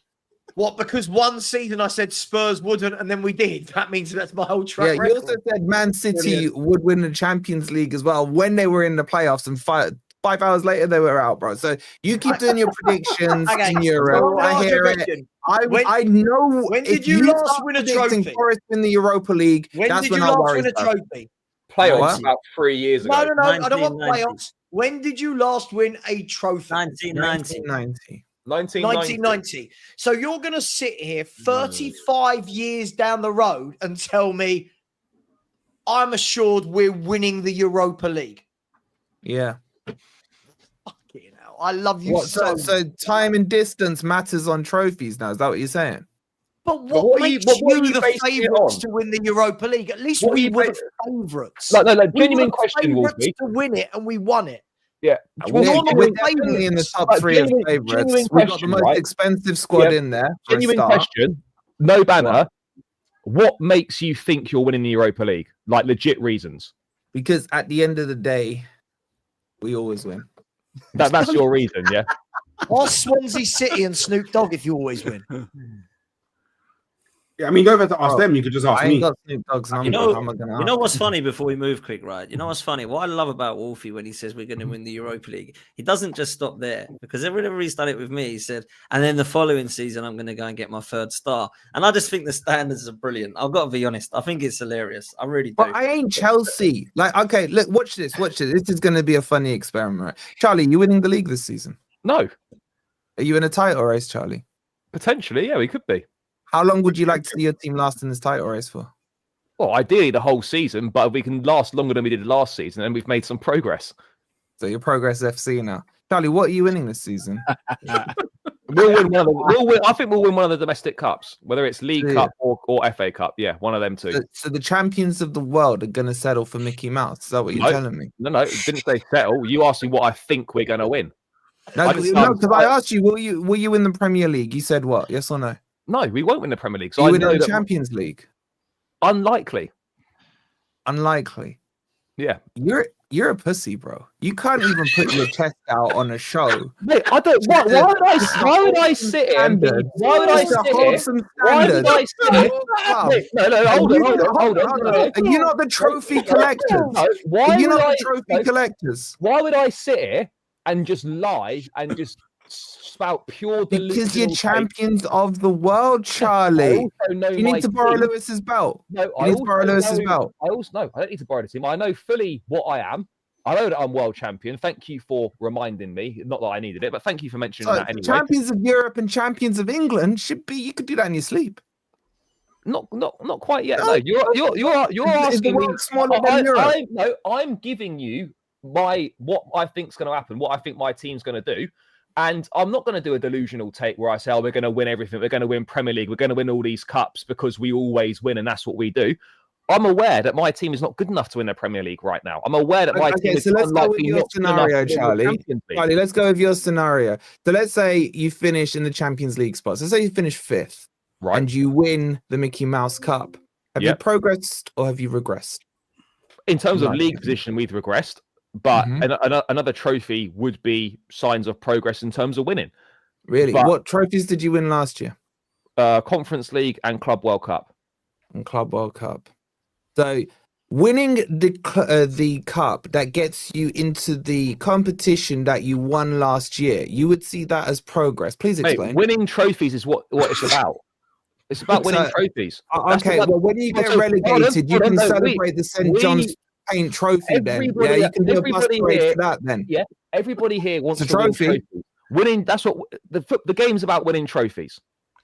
What? Because one season I said Spurs wouldn't, and then we did. That means that's my whole track record. You also said Man City would win the Champions League as well when they were in the playoffs and 5 hours later they were out, bro. So you keep doing your predictions in Europe. I hear it. I know. When did you last win a trophy? Forest in the Europa League. When did you last win a trophy? Playoffs about 3 years ago. No. I don't want playoffs. When did you last win a trophy? 1990. 1990. So you're going to sit here 35 years down the road and tell me I'm assured we're winning the Europa League. Yeah. Fucking hell. I love you so time and distance matters on trophies now. Is that what you're saying? But what makes you the favourites to win the Europa League? At least we were favourites. No, genuine question, Wolfie. To win it, and we won it. Yeah, we're definitely in the top three of favourites. We've got the most expensive squad in there. Genuine question, no banner. What makes you think you're winning the Europa League? Like legit reasons? Because at the end of the day, we always win. That's your reason, yeah? Ask Swansea City and Snoop Dogg if you always win. Yeah, I mean, you don't have to ask them. You could just ask me. I ain't got Snoop Dogg's number. You know what's funny before we move quick, right? You know what's funny? What I love about Wolfie when he says we're going to win the Europa League, he doesn't just stop there, because whenever he's done it with me, he said, and then the following season, I'm going to go and get my 3rd star. And I just think the standards are brilliant. I've got to be honest. I think it's hilarious. I really do. But I ain't Chelsea. Like, okay, look, watch this. This is going to be a funny experiment. Charlie, you winning the league this season? No. Are you in a title race, Charlie? Potentially, yeah, we could be. How long would you like to see your team last in this title race for? Well, ideally the whole season, but we can last longer than we did last season, and we've made some progress. So you're Progress FC now. Charlie, what are you winning this season? We'll win. I think we'll win one of the domestic cups, whether it's League Cup or FA Cup. Yeah, one of them two. So the champions of the world are going to settle for Mickey Mouse. Is that what you're telling me? No, didn't say settle. You asked me what I think we're going to win. No, because I asked you, will you win the Premier League? You said what? Yes or no? No, we won't win the Premier League. So you win the Champions League? Unlikely. Yeah. You're a pussy, bro. You can't even put your chest out on a show. Mate, I don't. Why would I sit here? Why would I sit here? No, hold on. Are you not the trophy collectors? Are you not the trophy collectors? Why would I sit here and just lie and just spout pure delusional? Because you're champions of the world, Charlie. You need to borrow Lewis's belt. No, I need to borrow Lewis's belt. I don't need to borrow the team. I know fully what I am. I know that I'm world champion. Thank you for reminding me. Not that I needed it, but thank you for mentioning that anyway. Champions of Europe and champions of England should be. You could do that in your sleep. Not quite yet. No, you're asking me. Smaller than Europe. I'm giving you what I think's going to happen. What I think my team's going to do. And I'm not going to do a delusional take where I say, we're going to win everything. We're going to win Premier League. We're going to win all these cups because we always win and that's what we do. I'm aware that my team is not good enough to win the Premier League right now. I'm aware that my team is unlikely not good enough to win the Champions League. Charlie, let's go with your scenario. So let's say you finish in the Champions League spots. Let's say you finish 5th, right, and you win the Mickey Mouse Cup. Have you progressed or have you regressed? In terms of league position, we've regressed. But another trophy would be signs of progress in terms of winning. Really? But what trophies did you win last year? Conference League and Club World Cup. And Club World Cup. So winning the cup that gets you into the competition that you won last year, you would see that as progress. Please explain. Mate, winning trophies is what it's about. It's about winning trophies. Okay, well, when you get relegated, you can celebrate the St. John's Paint trophy then. Yeah, you can do a bus parade for that then. Yeah, everybody here wants a trophy. Winning, that's what the game's about, winning trophies.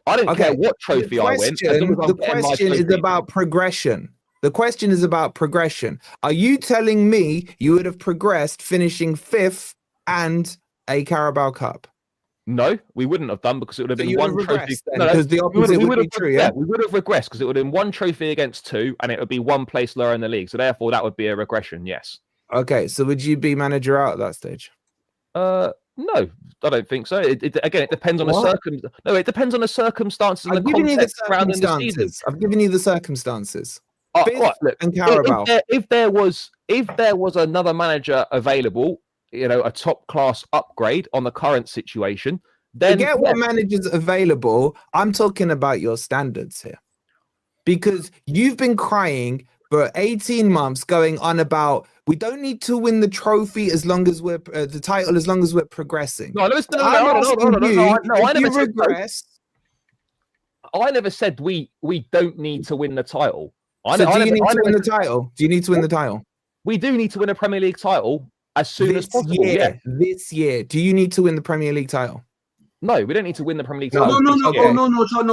I don't care what trophy I win. The question is about progression. The question is about progression. Are you telling me you would have progressed finishing 5th and a Carabao Cup? No, we wouldn't have done because it would have been one trophy. Because the opposite would be true, yeah? We would have regressed because it would have been one trophy against 2 and it would be one place lower in the league. So therefore, that would be a regression, yes. Okay, so would you be manager out at that stage? No, I don't think so. It depends on the circumstances. No, it depends on the circumstances and the context surrounding the season. I've given you the circumstances. Right, look, and Carabao. If there was another manager available, a top class upgrade on the current situation, then forget what managers available. I'm talking about your standards here, because you've been crying for 18 months going on about we don't need to win the trophy as long as we're the title as long as we're progressing. No, listen, no, I never said we don't need to win the title. Do you need to win the title? Do you need to win the title? We do need to win a Premier League title as soon as possible. This year. Do you need to win the Premier League title? No, we don't need to win the Premier League title. No,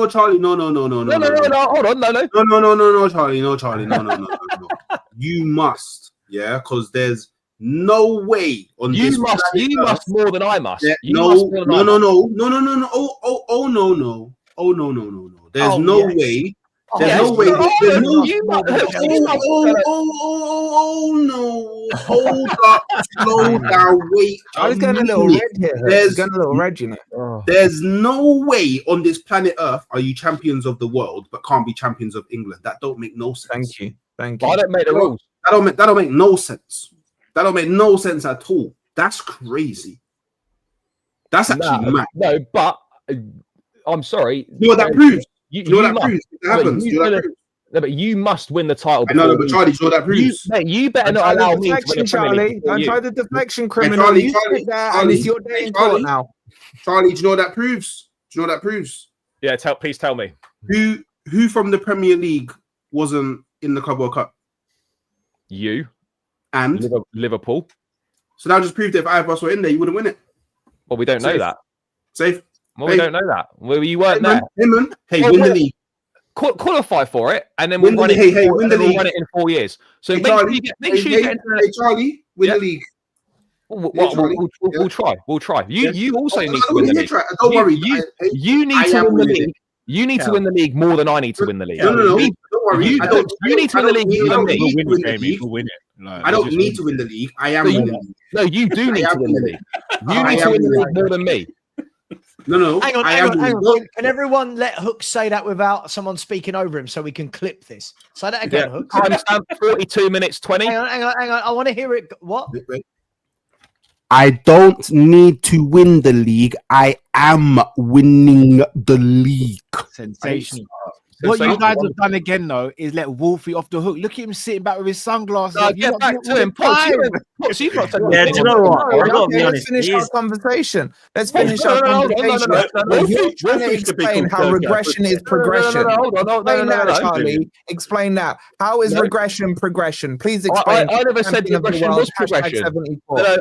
Charlie, no, Charlie, no. You must, because there's no way on this. You must more than I must. Yeah, no. Oh no. There's no way. There's no way. There's no. Oh no! Hold up! Slow down! Wait. I was getting a little red here. There's getting a little red, you know. There's no way on this planet Earth are you champions of the world but can't be champions of England. That don't make no sense. Thank you. I don't make the rules. That don't make no sense. That don't make no sense at all. That's crazy. That's actually mad. No, but I'm sorry. You know what that proves? You know what that proves? It happens. No, but you must win the title. I know, but Charlie, you know what that proves? You better not allow me to win Charlie. Don't try the deflection, criminal. You sit there and it's your day in court now. Charlie, do you know what that proves? Do you know what that proves? Yeah, please tell me. Who from the Premier League wasn't in the Club World Cup? You. And? Liverpool. So that just proved that if either of us were in there, you wouldn't win it. Well, we don't know that. Safe. Well, we don't know that. Well, you weren't there. Hey, win the league. Qualify for it, and then we'll run it in 4 years. So make sure you get Charlie, win the league. We'll try. You also need to win the league. Don't worry. You need to win the league. You need to win the league more than I need to win the league. No. Don't worry. You need to win the league more than me. We'll win it. I don't need to win the league. I am winning the league. No, you do need to win the league. You need to win the league more than me. No. Hang on. Can everyone let Hook say that without someone speaking over him so we can clip this? Say that again, Hook. Timestamp 42 minutes 20. Hang on. I want to hear it. What? I don't need to win the league. I am winning the league. Sensational. What you guys have done again, though, is let Wolfie off the hook. Look at him sitting back with his sunglasses. Get back to him. Yeah, do you know what? Let's finish our conversation. You're trying to explain how regression is progression. Explain that, Charlie. Explain that. How is regression progression? Please explain. I never said regression was progression.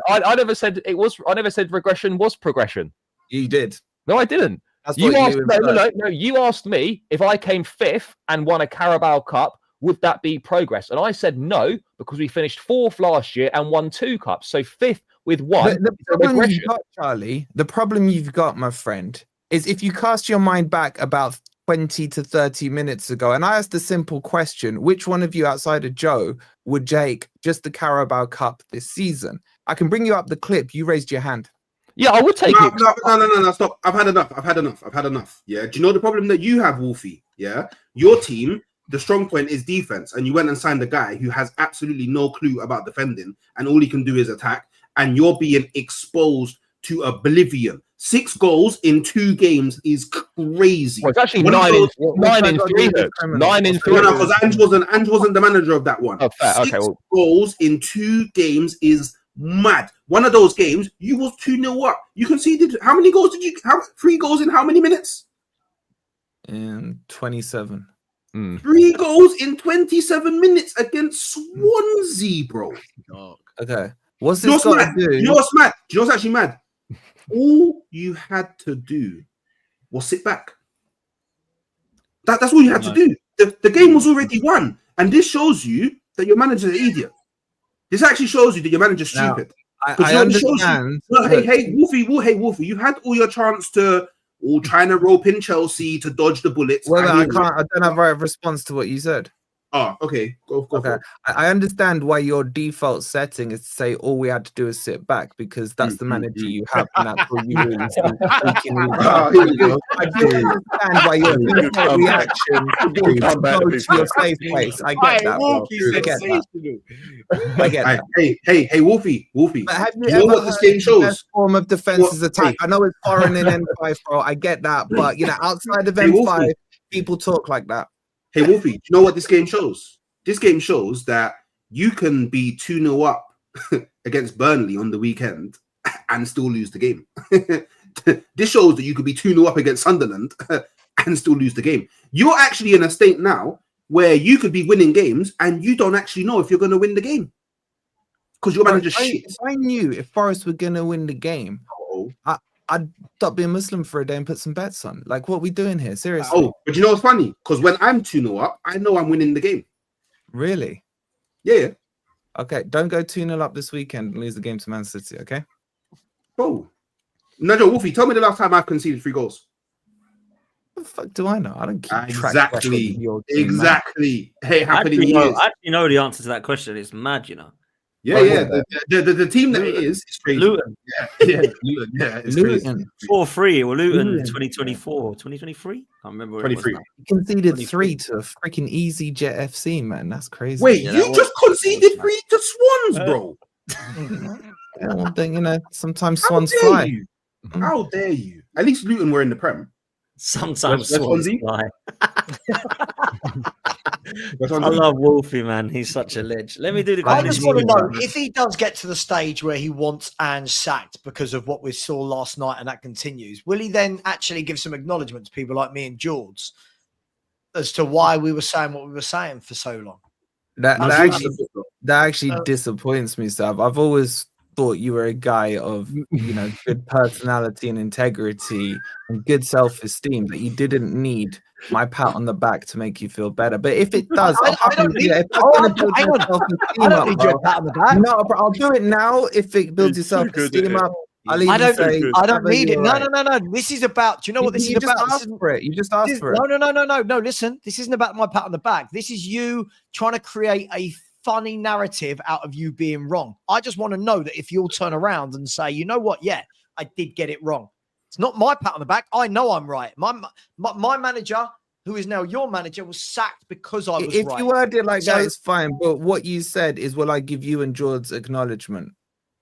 I never said it was. I never said regression was progression. You did. No, I didn't. You asked me if I came 5th and won a Carabao Cup, would that be progress? And I said no, because we finished 4th last year and won 2 cups. So 5th with 1. The problem you've got, Charlie, the problem you've got, my friend, is if you cast your mind back about 20 to 30 minutes ago, and I asked a simple question, which one of you outside of Joe would take just the Carabao Cup this season? I can bring you up the clip. You raised your hand. Yeah, I would take it. No, stop. I've had enough. Yeah. Do you know the problem that you have, Wolfie? Yeah. Your team, the strong point is defense, and you went and signed a guy who has absolutely no clue about defending, and all he can do is attack, and you're being exposed to oblivion. 6 goals in 2 games is crazy. Well, it's actually 9 in 3. 9 in 3. No, because Ange wasn't the manager of that one. Oh, fair. 6 goals in 2 games is mad. One of those games, you was 2-0 up. You conceded. How many goals did you have? 3 goals in how many minutes? In 27. 3 goals in 27 minutes against Swansea, bro. Okay. What's this got to do? You know what's mad? Do you know what's actually mad? All you had to do was sit back. That's all you had to do. The game was already won. And this shows you that your manager's an idiot. This actually shows you that your manager's stupid. I understand. Hey, Wolfie, you had all your chance to trying to rope in Chelsea to dodge the bullets. Well, I don't have a response to what you said. Oh, okay. Go for it. I understand why your default setting is to say all we had to do is sit back because that's the manager you have, and that's what you really I do understand why your default reaction is to go to your safe place. I get that. I get that. Hey, Wolfie. But have you ever what this game shows? Best form of defense is attack. I know it's foreign in M5, bro. I get that, but outside of M5, people talk like that. Hey, Wolfie, do you know what this game shows? this game shows that you can be 2-0 up against Burnley on the weekend and still lose the game. This shows that you could be 2-0 up against Sunderland and still lose the game. You're actually in a state now where you could be winning games and you don't actually know if you're going to win the game because your manager's shit. If I knew if Forest were going to win the game, I'd stop being Muslim for a day and put some bets on. Like, what are we doing here? Seriously. Oh, but you know what's funny? Because when I'm 2-0 up, I know I'm winning the game. Really? Yeah. Okay, don't go 2-0 up this weekend and lose the game to Man City, okay? Bro. Nigel Wolfie, tell me the last time I've conceded 3 goals. What the fuck do I know? I don't keep track exactly. of your team, Exactly. Hey, happening I actually know the answer to that question. It's mad, you know. Yeah. The team that it is crazy. Luton. Yeah, Luton. Yeah, it's Luton. 4-3 or Luton 2024, 2023. I can't remember. What 23. You conceded 3 to a freaking Easy Jet FC, man. That's crazy. Wait, you just conceded 3 to Swans, bro. Yeah, one thing, you know, sometimes Swans fly. How dare you? At least Luton were in the Prem. Sometimes Swans fly. I love Wolfie, man. He's such a ledge. Let me do the. I just want to know if he does get to the stage where he wants Ange sacked because of what we saw last night, and that continues. Will he then actually give some acknowledgement to people like me and George as to why we were saying what we were saying for so long? That actually disappoints me, Sav. I've always thought you were a guy of, you know, good personality and integrity and good self-esteem, that you didn't need my pat on the back to make you feel better. But if it does, I don't need a pat on the back. No, bro, I'll do it now if it builds your self-esteem up. I don't need it. No. This is about. Do you know what this is about? You just asked for it. No. Listen, this isn't about my pat on the back. This is you trying to create a funny narrative out of you being wrong. I just want to know that if you'll turn around and say, you know what? Yeah, I did get it wrong. It's not my pat on the back. I know I'm right. My manager, who is now your manager, was sacked because I was right. If you worded it like that, it's fine. But what you said is, will I give you and George acknowledgement?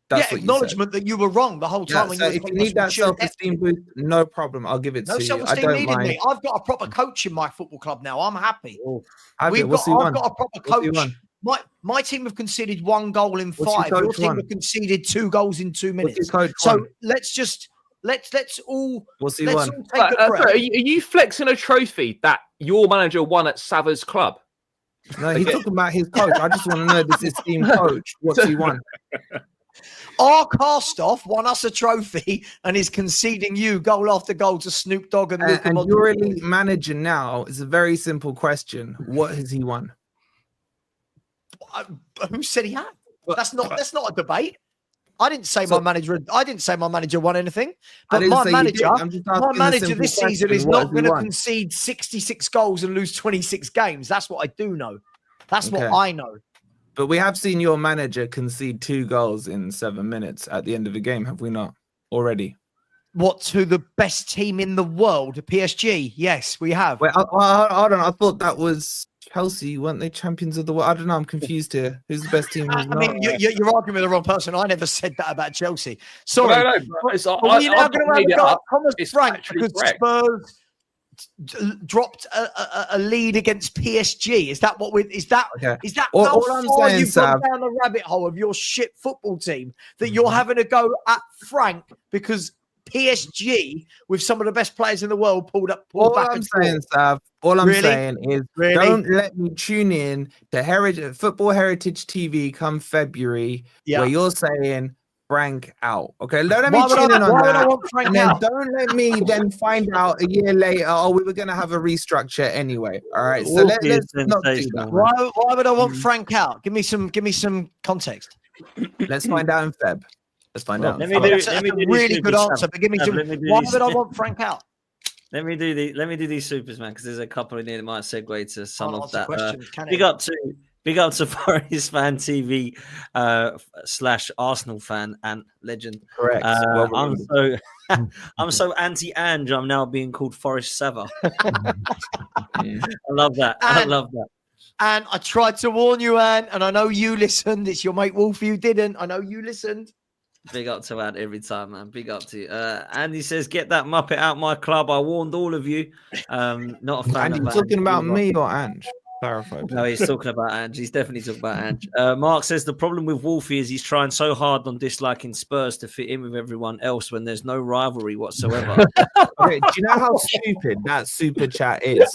That's what acknowledgement that you were wrong the whole time. So if you need that self-esteem boost, no problem. I'll give it to you. No self-esteem needed me. I've got a proper coach in my football club now. I'm happy. I've got a proper coach. My team have conceded 1 goal in 5. Your team have conceded 2 goals in 2 minutes. So let's all take a breath. Are you flexing a trophy that your manager won at Sava's club? No, he's talking about his coach. I just want to know this esteemed coach. What's he won? Our cast-off won us a trophy and is conceding you goal after goal to Snoop Dogg and Luka Modric. Your elite manager now is a very simple question. What has he won? Who said he had? That's not a debate. I didn't say my manager won anything. But my manager this season is not going to concede 66 goals and lose 26 games. That's what I do know. That's what I know. But we have seen your manager concede 2 goals in 7 minutes at the end of the game, have we not? Already. What, to the best team in the world, PSG? Yes, we have. Wait, hold on. I thought that was Chelsea, weren't they champions of the world? I don't know. I'm confused here. Who's the best team? I mean, you're arguing with the wrong person. I never said that about Chelsea. Sorry. No. Are we now going to have Thomas Frank because Spurs dropped a lead against PSG? Is that what we? Is that all I'm saying, you've gone down the rabbit hole of your shit football team that you're having to go at Frank because PSG, with some of the best players in the world, pulled back. All I'm saying, Sav, is don't let me tune in to Football Heritage TV come February where you're saying Frank out. Okay, let me tune in on that. And then don't let me then find out a year later, we were going to have a restructure anyway. All right, so let's not do that. Why would I want Frank out? Give me some context. Let's find out in Feb. Let's find out. Let me do a really good answer, but give me some. Why would I want Frank out? Let me do these supers, man, because there's a couple in here that might segue to some of that. Big up to Forest Fan TV / Arsenal fan and legend. Correct. I'm so anti Ange. I'm now being called Forest Sever. I love that. And I tried to warn you, Anne, and I know you listened. It's your mate Wolfie who didn't. I know you listened. Big up to Anne every time, man. Big up to you. Andy says, "Get that Muppet out my club." I warned all of you. Not a fan. Are you talking about me or Ange? Clarify. No, he's talking about Ange. He's definitely talking about Ange. Mark says the problem with Wolfie is he's trying so hard on disliking Spurs to fit in with everyone else when there's no rivalry whatsoever. Okay, do you know how stupid that super chat is?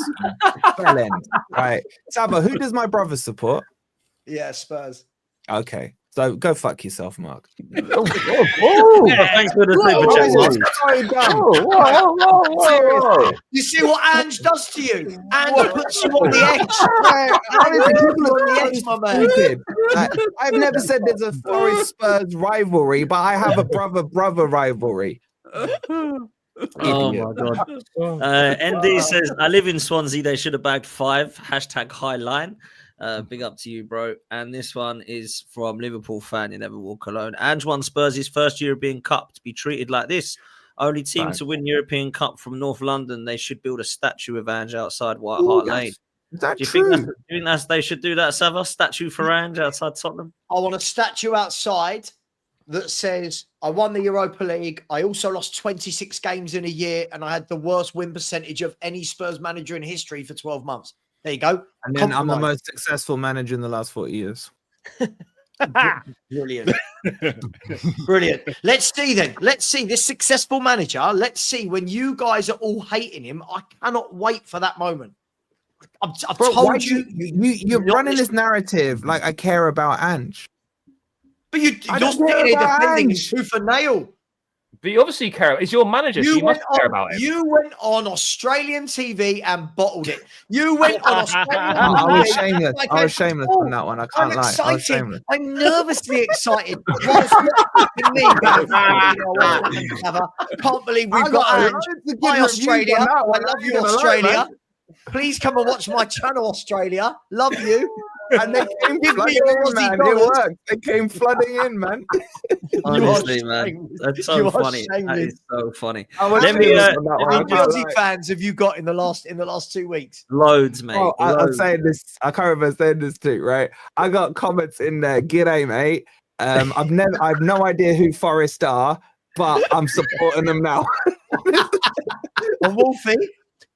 Bell end, right? Saba, who does my brother support? Yeah, Spurs. Okay, so go fuck yourself, Mark. Thanks for the super chat, Mark. You see what Ange does to you? Ange puts you on the edge. I've never said there's a Forest Spurs rivalry, but I have a brother rivalry. Oh my god. ND says, I live in Swansea. They should have bagged 5. #high line. Big up to you, bro. And this one is from Liverpool fan. You never walk alone. Ange won Spurs' first European Cup. To be treated like this, only team to win European Cup from North London. They should build a statue of Ange outside White Hart Lane. Is that Do you true? think they should do that, Sava? Statue for Ange outside Tottenham? I want a statue outside that says, I won the Europa League. I also lost 26 games in a year, and I had the worst win percentage of any Spurs manager in history for 12 months. There you go. And then I'm the most successful manager in the last 40 years. Brilliant. Brilliant. Let's see then. Let's see this successful manager. Let's see when you guys are all hating him. I cannot wait for that moment. I've told you. You're running this narrative like I care about Ange. But you're sitting here defending him tooth and nail. But you obviously care. It's your manager, so you must care about him. You went on Australian TV and bottled it. You went on Australian TV. I was shameless. I was shameless on that one. I can't lie. I was shameless. I'm nervously excited. Whilst me can't believe we've got Ange. Hi, Australia. I love you, Australia. Please come and watch my channel, Australia. Love you. And they came flooding in, man. It worked. They came flooding in, man. Honestly, man, that's so funny. That is so funny. Let me. How many Aussie fans have you got in the last 2 weeks? Loads, mate. Oh, I'm saying this. I can't remember saying this too, right? I got comments in there. G'day, mate. I've no idea who Forest are, but I'm supporting them now. And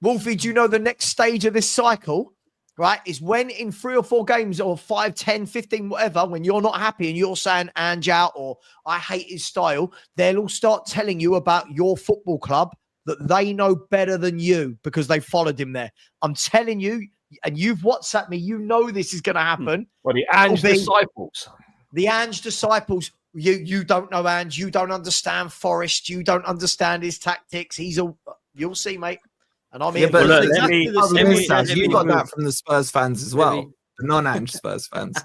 Wolfie, do you know the next stage of this cycle? Right, is when in 3 or 4 games or 5, 10, 15, whatever, when you're not happy and you're saying Ange out or I hate his style, they'll all start telling you about your football club that they know better than you because they followed him there. I'm telling you, and you've WhatsApped me, you know this is going to happen. Well, the Ange disciples. The Ange disciples, you don't know Ange, you don't understand Forest, you don't understand his tactics. You'll see, mate. And I'm here. But look, you got that from the Spurs fans as well, the non-Ange Spurs fans.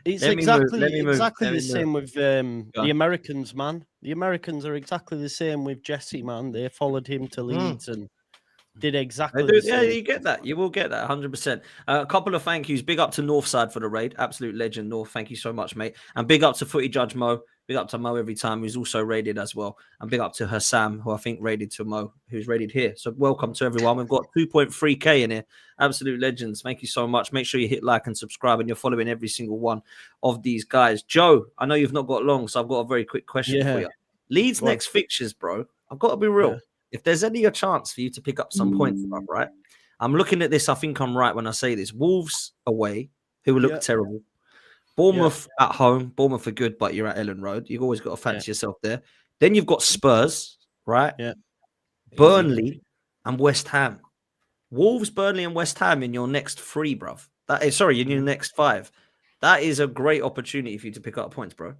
It's exactly the same with the Americans, man. The Americans are exactly the same with Jesse, man. They followed him to Leeds and did exactly the same. Yeah, you get that. You will get that 100%. A couple of thank yous. Big up to Northside for the raid. Absolute legend, North. Thank you so much, mate. And big up to Footy Judge Mo. Big up to Mo every time, who's also raided as well. And big up to her Sam, who I think raided to Mo, who's raided here. So welcome to everyone. We've got 2.3K in here. Absolute legends. Thank you so much. Make sure you hit like and subscribe and you're following every single one of these guys. Joe, I know you've not got long, so I've got a very quick question for you. Leeds next fixtures, bro. I've got to be real. Yeah. If there's any a chance for you to pick up some points, right? I'm looking at this. I think I'm right when I say this. Wolves away, who will look terrible. Bournemouth at home. Bournemouth are good, but you're at Ellen Road. You've always got to fancy yourself there. Then you've got Spurs, right? Yeah. Burnley and West Ham. Wolves, Burnley, and West Ham in your next 3, bruv. In your next 5. That is a great opportunity for you to pick up points, bro.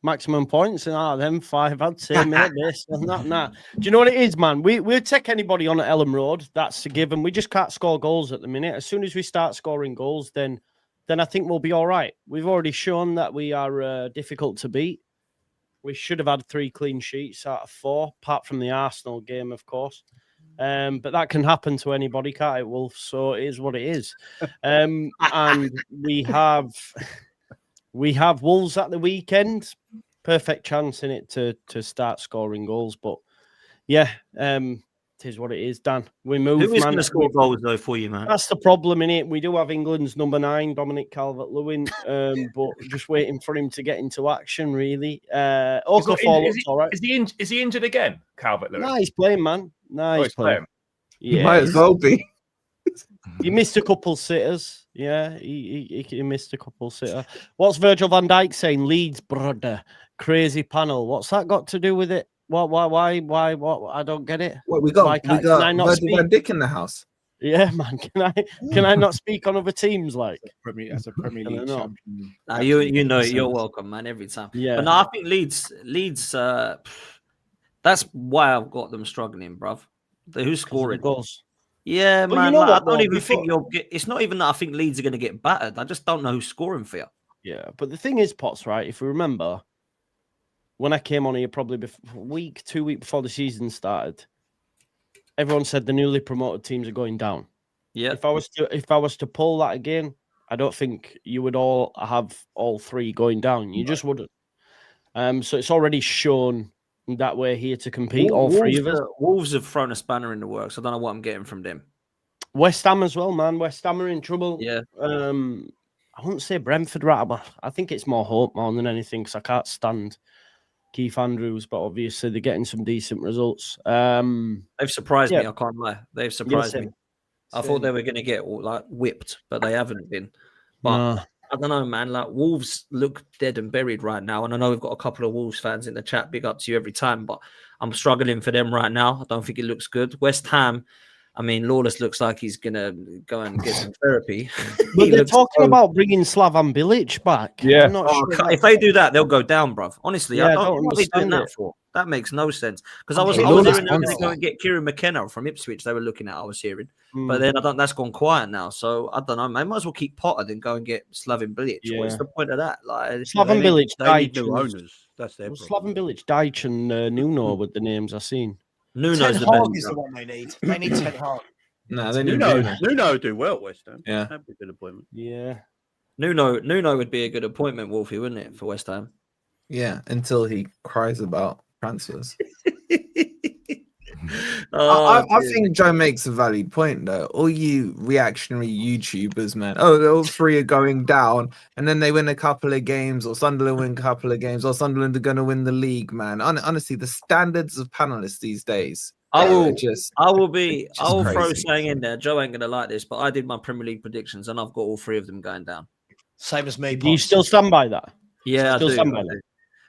Maximum points and out of them 5, I'd say, mate. This and that. Do you know what it is, man? We'll take anybody on at Ellen Road. That's a given. We just can't score goals at the minute. As soon as we start scoring goals, then I think we'll be all right. We've already shown that we are difficult to beat. We should have had 3 clean sheets out of 4, apart from the Arsenal game, of course. But that can happen to anybody, can't it, Wolf? So it is what it is. And we have Wolves at the weekend. Perfect chance in it to start scoring goals. But yeah, it is what it is, Dan. We move. Who is going to score goals though for you, man? That's the problem in it. We do have England's number 9, Dominic Calvert-Lewin, but just waiting for him to get into action. Really, Okafor looks all right. Is he injured again, Calvert-Lewin? No, he's playing, man. No, he's playing. Yeah, might as well be. You missed a couple sitters. Yeah, he missed a couple sitter. What's Virgil van Dijk saying? Leeds, brother. Crazy panel. What's that got to do with it? Why? What? I don't get it. What we got? Can I not Virgil speak? van Dijk in the house. Yeah, man. Can I not speak on other teams? Like, That's a Premier League champion. You know, you're welcome, man. Every time. Yeah. But no, I think Leeds. That's why I've got them struggling, bruv. Who's scoring goals? Yeah, but man. You know like, what, I don't even think it's not even that I think Leeds are going to get battered. I just don't know who's scoring for you. Yeah, but the thing is, Potts, right? If we remember, when I came on here, probably 2 weeks before the season started, everyone said the newly promoted teams are going down. Yeah. If I was to pull that again, I don't think you would all have all three going down. You just wouldn't. So it's already shown that we're here to compete. All three of us. Wolves have thrown a spanner in the works. I don't know what I'm getting from them. West Ham as well, man. West Ham are in trouble. Yeah. I wouldn't say Brentford, right? But I think it's more hope more than anything because I can't stand Keith Andrews, but obviously they're getting some decent results. They've surprised me. I can't lie. They've surprised me. I thought they were going to get like whipped, but they haven't been. But I don't know, man. Like Wolves look dead and buried right now, and I know we've got a couple of Wolves fans in the chat. Big up to you every time, but I'm struggling for them right now. I don't think it looks good. West Ham. I mean, Lawless looks like he's going to go and get some therapy. But they're talking about bringing Slavan Bilic back. Yeah. I'm not sure if they do that, they'll go down, bruv. Honestly, I don't know what they're doing understand that for. That makes no sense. Because I was Okay, hearing Lawless them going to wants go that. and get Kieran McKenna from Ipswich. They were looking at, I was hearing. But then that's gone quiet now. So I don't know. They might as well keep Potter than go and get Slaven Bilic. Yeah. What's the point of that? Like Slaven Bilic, They need new owners. That's their problem. Slaven Bilic, Deitch, and Nuno with the names I've seen. Nuno's Ten the Hag best. is the one they need. They need Ten Hag. No, they need Nuno do well at West Ham. Yeah. That'd be a good appointment. Yeah. Nuno would be a good appointment, Wolfie, wouldn't it, for West Ham? Yeah, until he cries about transfers. I think Joe makes a valid point, though. All you reactionary YouTubers, man. Oh, all three are going down, and then they win a couple of games, or Sunderland win a couple of games, or Sunderland are going to win the league, man. Honestly, the standards of panelists these days. I will crazy. throw something in there. Joe ain't gonna like this, but I did my Premier League predictions, and I've got all three of them going down. Same as me. Do you still stand by that? Yeah, Still stand by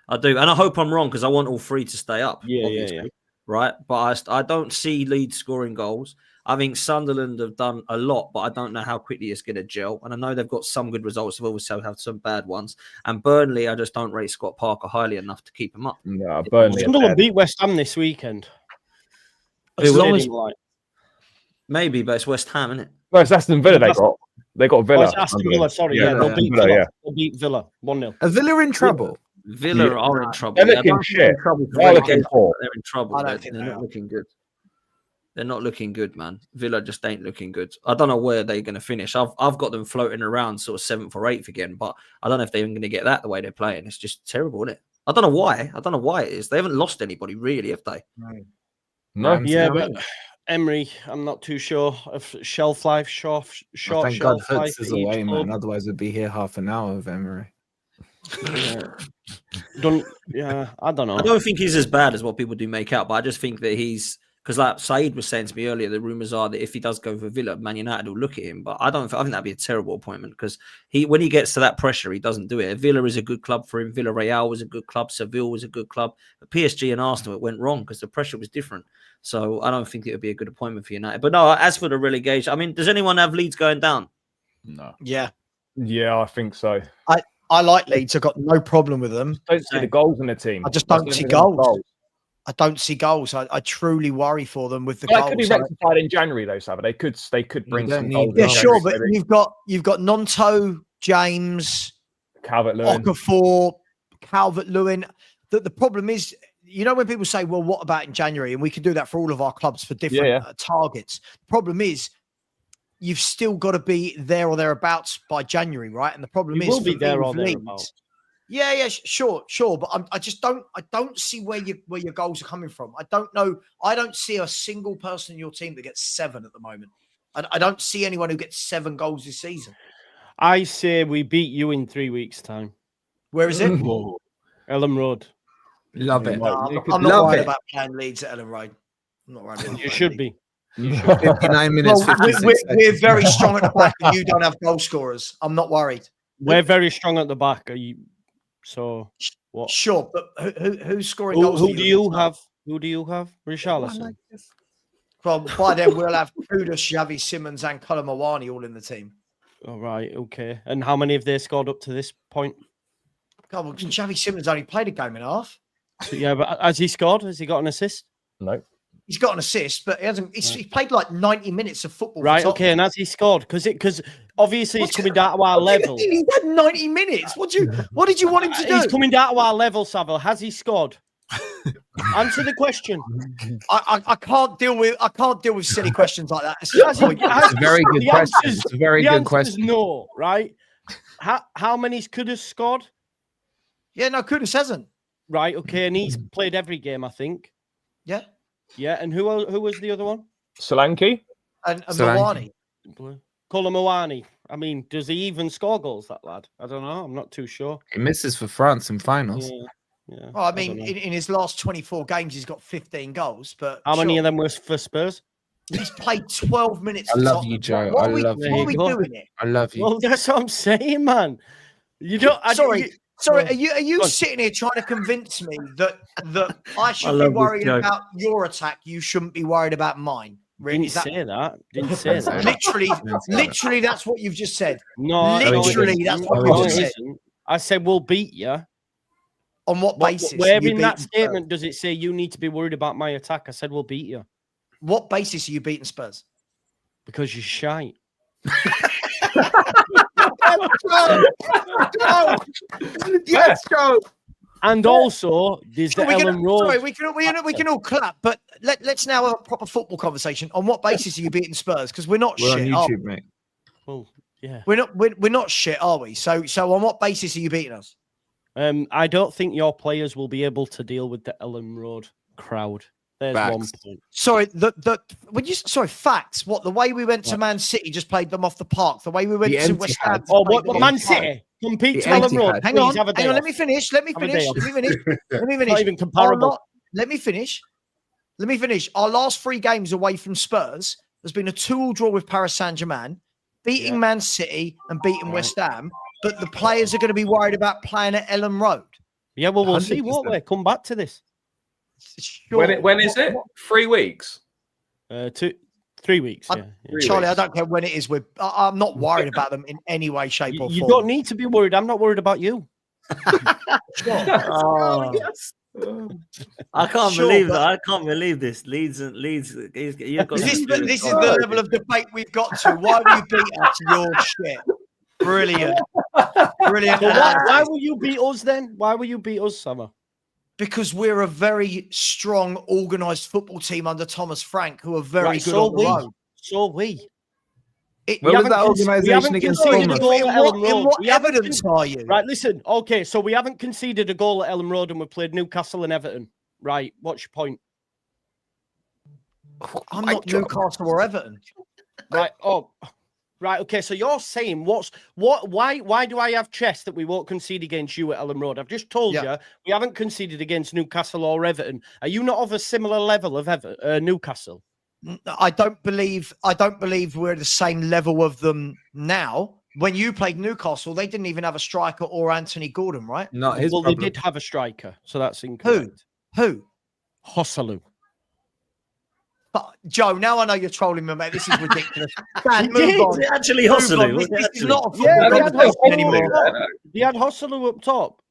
I do, and I hope I'm wrong because I want all three to stay up. Yeah, obviously, yeah. right. But I don't see Leeds scoring goals. I think Sunderland have done a lot, but I don't know how quickly it's going to gel. And I know they've got some good results. They've also had some bad ones. And Burnley, I just don't rate Scott Parker highly enough to keep him up. No, Burnley. Sunderland beat West Ham this weekend. Maybe, but it's West Ham, isn't it? No, it's Aston Villa. They got Villa. Oh, it's Aston Villa. Sorry, they'll beat Villa. Villa. They'll beat Villa 1-0. Are Villa in trouble? Villa are in trouble. They're looking shit. They're in trouble. I They're don't think not they are. looking good. They're not looking good, man. Villa just ain't looking good. I don't know where they're going to finish. I've got them floating around sort of 7th or 8th again, but I don't know if they're even going to get that the way they're playing. It's just terrible, isn't it? I don't know why. I don't know why it is. They haven't lost anybody really, have they? No. Yeah, but Emery, I'm not too sure of shelf life. Short Thank God shelf life. Hoods is away, man. Otherwise, we'd be here half an hour with Emery. I don't know. I don't think he's as bad as what people do make out, but I just think that he's because, like Saeed was saying to me earlier, the rumors are that if he does go for Villa, Man United will look at him. But I think that'd be a terrible appointment because when he gets to that pressure, he doesn't do it. Villa is a good club for him. Villarreal was a good club. Seville was a good club. But PSG and Arsenal, it went wrong because the pressure was different. So I don't think it would be a good appointment for United. But no, as for the relegation, I mean, does anyone have Leeds going down? No. Yeah. Yeah, I think so. I like Leeds. I've got no problem with them. Don't see the goals in the team. I just don't see goals. I don't see goals. I truly worry for them with the goals. That could be rectified in January, though, Sava. They could bring some goals. Yeah, sure, but you've got Nonto, James, Calvert-Lewin, Okafor, Calvert-Lewin. The problem is, you know, when people say, "Well, what about in January?" and we can do that for all of our clubs for different targets. The problem is, you've still got to be there or thereabouts by January, right? And the problem is, will be there or thereabouts. Yeah, sure. But I don't see where your goals are coming from. I don't know. I don't see a single person in your team that gets 7 at the moment. I don't see anyone who gets 7 goals this season. I say we beat you in 3 weeks' time. Where is it? Ellen Road. Love it. I'm not worried about playing Leeds at Ellen Road. I'm not worried. You should be. 59 minutes. Well, 56 we're very strong at the back, and you don't have goal scorers. I'm not worried. We're very strong at the back. Are you? So what? Sure, but who's scoring goals? Who do you have? Who do you have? Richarlison. Well, by then we'll have Kudus, Xavi Simons, and Colomawani all in the team. All right, okay. And how many have they scored up to this point? God, well, Xavi Simons only played a game and a half. Yeah, but has he scored? Has he got an assist? No. He's got an assist, but he hasn't. He's played like 90 minutes of football. Right, okay. And has he scored? Because obviously he's coming down to our level. He's had 90 minutes. What did you want him to do? He's coming down to our level, Savile. Has he scored? Answer the question. I can't deal with silly questions like that. It's a very good question. It's a very good question. No, right? How many's Kudus scored? Yeah, no, Kudus hasn't. Right, okay, and he's played every game, I think. Yeah. Yeah, and who was the other one? Solanke and Mawani. Colomawani. I mean, does he even score goals, that lad? I don't know. I'm not too sure. He misses for France in finals. Yeah. Well, I mean, in his last 24 games, he's got 15 goals. But how many of them were for Spurs? He's played 12 minutes. I love you, Joe. I love you. What are we doing it? I love you. Well, that's what I'm saying, man. You don't. Sorry, are you sitting here trying to convince me that I should be worried about your attack? You shouldn't be worried about mine. Really? Didn't say that. Literally, that's what you've just said. No, literally, that's what you just said. I said we'll beat you. On what basis? Where in that statement does it say you need to be worried about my attack? I said we'll beat you. What basis are you beating Spurs? Because you're shite. Yes, go. And also, there's the Ellen Road. Sorry, we can all clap, but let's now have a proper football conversation. On what basis are you beating Spurs? Because we're not shit. On YouTube, mate. Well, yeah, we're not shit, are we? So on what basis are you beating us? I don't think your players will be able to deal with the Ellen Road crowd. There's Facts. 1 point. Sorry, facts. What, the way we went to Man City just played them off the park. The way we went to West Ham. Oh, what Man City compete to Ellen Road? Hang on. Let me finish. Not even comparable. Let me finish. Our last 3 games away from Spurs, there's been a 2-2 draw with Paris Saint-Germain, beating Man City and beating West Ham. But the players are going to be worried about playing at Ellen Road. Yeah, well, we'll see, won't we? Come back to this. Sure. When is it? 3 weeks? 3 weeks. Yeah. Charlie, I don't care when it is. I'm not worried about them in any way, shape, or form. You don't need to be worried. I'm not worried about you. I can't believe that. I can't believe this. Leeds. You've got this is the level of debate we've got to. Why will you beat us? Your shit. Brilliant. So why will you beat us then? Why will you beat us, Summer? Because we're a very strong, organised football team under Thomas Frank, who are very good on the road. So we. Where was that organisation against Bournemouth? In what evidence are you? Right, listen. Okay, so we haven't conceded a goal at Ellen Road and we've played Newcastle and Everton. Right, what's your point? I'm not Newcastle or Everton. Right, right, okay, so you're saying why do I have chest that we won't concede against you at Ellen Road? I've just told you we haven't conceded against Newcastle or Everton. Are you not of a similar level of Newcastle? I don't believe we're the same level of them now. When you played Newcastle, they didn't even have a striker or Anthony Gordon, right? Not his well, problem. They did have a striker, so that's incorrect. Who? Hosselu. But Joe, now I know you're trolling me, mate. This is ridiculous. Dan, move on. Actually, Hosselu. This is not a football conversation anymore. They had Hosselu up top.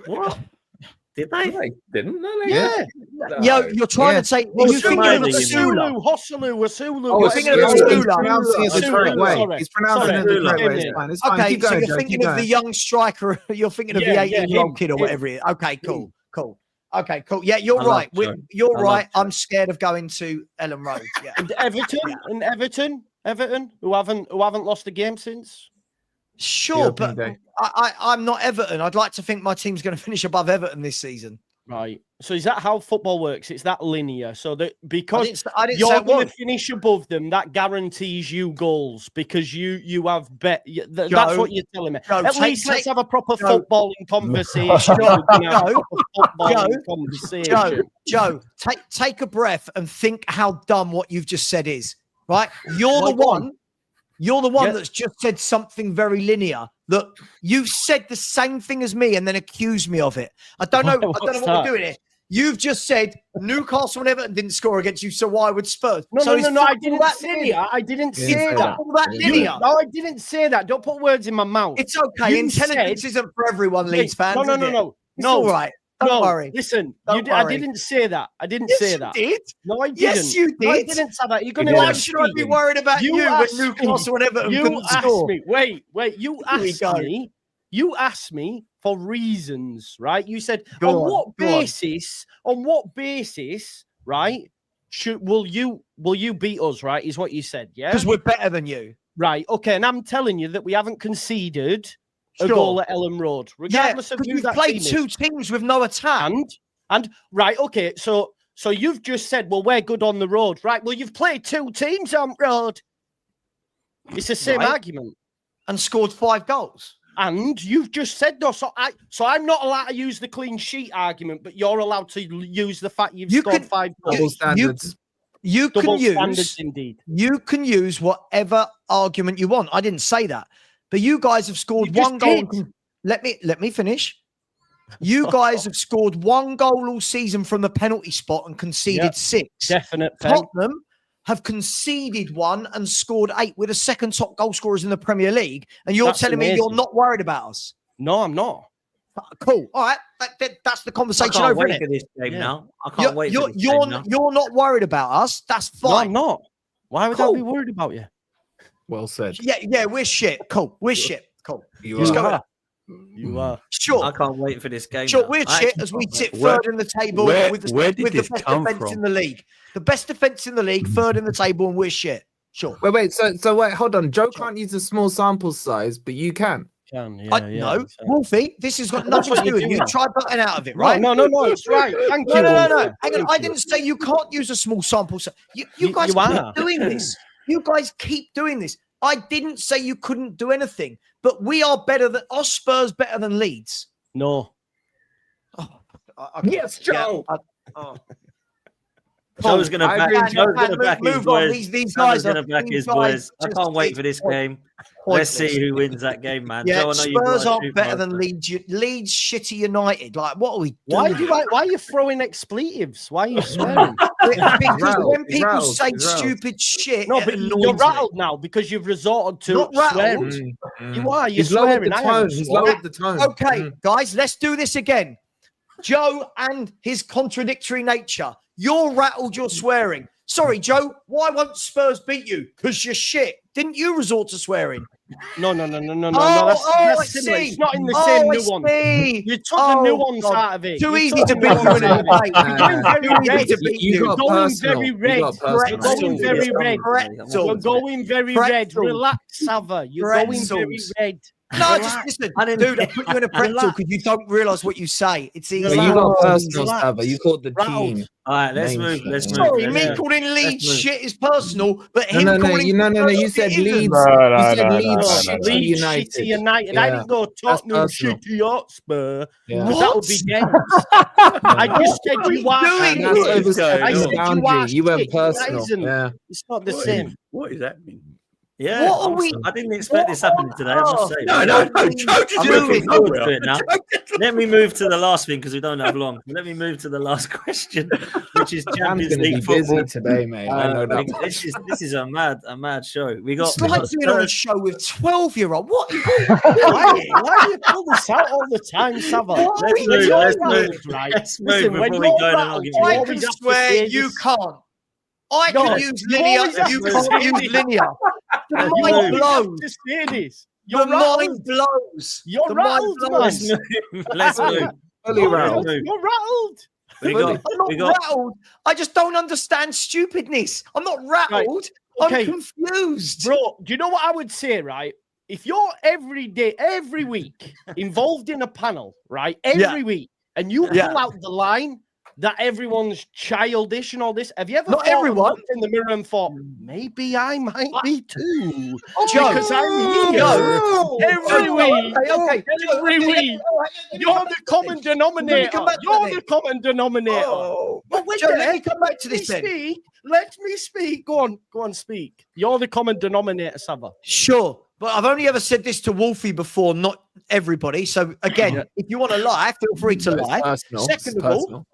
What? Did they? They didn't. No, they yeah. Yo, you're trying to say you're thinking of Asula. Hosselu. You're thinking of Asula. He's pronouncing it the correct way. He's pronouncing it the correct way. It's fine. Okay, so you're thinking of the young striker. You're thinking of the 18-year-old kid or whatever it is. Okay, cool. Okay, cool. Yeah, you're right. You're right. I'm scared of going to Ellen Road. Yeah. And Everton, who haven't lost a game since. Sure, but I'm not Everton. I'd like to think my team's going to finish above Everton this season. Right. So is that how football works? It's that linear. So that because I didn't you're going to finish above them, that guarantees you goals because you have bet. That's what you're telling me. At least let's have a proper footballing conversation. Joe, take a breath and think how dumb what you've just said is. Right? You're the one that's just said something very linear. That you've said the same thing as me and then accused me of it. I don't know what we're doing here. You've just said Newcastle and Everton didn't score against you, so why would Spurs? No, I didn't say that. I didn't say that. No, I didn't say that. Don't put words in my mouth. It's okay. Intelligence isn't for everyone, Leeds fans. No. It's all right. Don't worry. Listen, I didn't say that. I didn't say that. You did. No, I didn't. Yes, you did. No, I didn't say that. You're going to. Why should I be worried about you when Newcastle and Everton couldn't score? Wait. You asked me for reasons, right? You said on what basis, right? Will you beat us, right? Is what you said, yeah? Because we're better than you. Right. Okay, and I'm telling you that we haven't conceded a goal at Ellen Road, regardless of who that played team two teams with no attack. And right, okay, so you've just said, well, we're good on the road, right? Well, you've played two teams on road. It's the same argument. And scored 5 goals. And you've just said no, so I'm not allowed to use the clean sheet argument, but you're allowed to use the fact you've scored 5 goals. Double standards. You standards indeed. You can use whatever argument you want. I didn't say that. But you guys have scored 1 goal. Let me finish. You guys have scored 1 goal all season from the penalty spot and conceded 6. Definite. Tottenham have conceded 1 and scored 8 with the second top goal scorers in the Premier League. And you're telling me you're not worried about us? No, I'm not. Cool. All right. That's the conversation over for this game now. I can't wait for this game now. You're not worried about us. That's fine. No, I'm not. Why would I be worried about you? Well said. Yeah, we're shit. Cool. We're shit. Cool. You are. Sure. I can't wait for this game. Sure, we're shit as we sit third in the table with the best defence in the league. The best defence in the league, third in the table, and we're shit. Sure. Wait. So wait, hold on. Joe can't use a small sample size, but you can. No, Wolfie, this has got nothing to do with you. Try butting out of it, right? No, it's right. Thank you. No. Hang on. I didn't say you can't use a small sample size. You guys keep doing this. You guys keep doing this. I didn't say you couldn't do anything, but we are better than Spurs better than Leeds. No. Yes, Joe. Joe's going to back his boys. These guys are going to back his boys. I can't wait for this game. Let's see who wins that game, man. Yeah, Joe, I know Spurs aren't better than Leeds. Leeds shitty United. Like, what are we doing? Why are you throwing expletives? Why are you swearing? Because when people say stupid shit, no, but you're rattled now because you've resorted to swearing. You are. You're swearing. He's lowered the tone. Okay, guys, let's do this again. Joe and his contradictory nature. You're rattled, you're swearing. Sorry, Joe, why won't Spurs beat you? Because you're shit. Didn't you resort to swearing? No. That's similar. It's not in the same nuance. You took the nuance out of it. Too easy to beat you in a debate. You're going very red. You're going very red. You're going very red. Relax, Sava. You're going very red. No, just listen. Dude, I put you in a pretzel because you don't realise what you say. It's easy. You got personal, Sava. You called the team. All right, let's move. Sorry, me calling Leeds shit is personal, but him calling... You said Leeds. Leeds Shitty United. I didn't go Tottenham Shitty Hotspur. That would be dense. I just said you are. You went personal. Yeah. It's not the same. What does that mean? Yeah, I didn't expect this happening today. I must say. No. Let me move to the last thing because we don't have long. Let me move to the last question, which is Champions League football today, mate. I know that. This is a mad show. We got. It's like doing on a show with 12-year-old. What? Why do you pull this out all the time, Sava? Let's move before we go on. I can swear you can't. I can use linear. You can't use linear. The mind blows. Your mind blows. You're rattled, man. Let's move. You're rattled. I'm not rattled. I just don't understand stupidness. I'm not rattled. Right. I'm confused. Bro, do you know what I would say, right? If you're every week, involved in a panel, right? Every week, and you pull out the line that everyone's childish and all this. Have you ever Not everyone looked in the mirror and thought, maybe I might be too? Joe, Because I'm here every week. Every week. You're the common denominator. You're the common denominator. But Joe, let me come back to this then. Let me speak. Go on, speak. You're the common denominator, Sava. Sure. But I've only ever said this to Wolfie before, not everybody. So again, if you want to lie, feel free to lie. Second of all,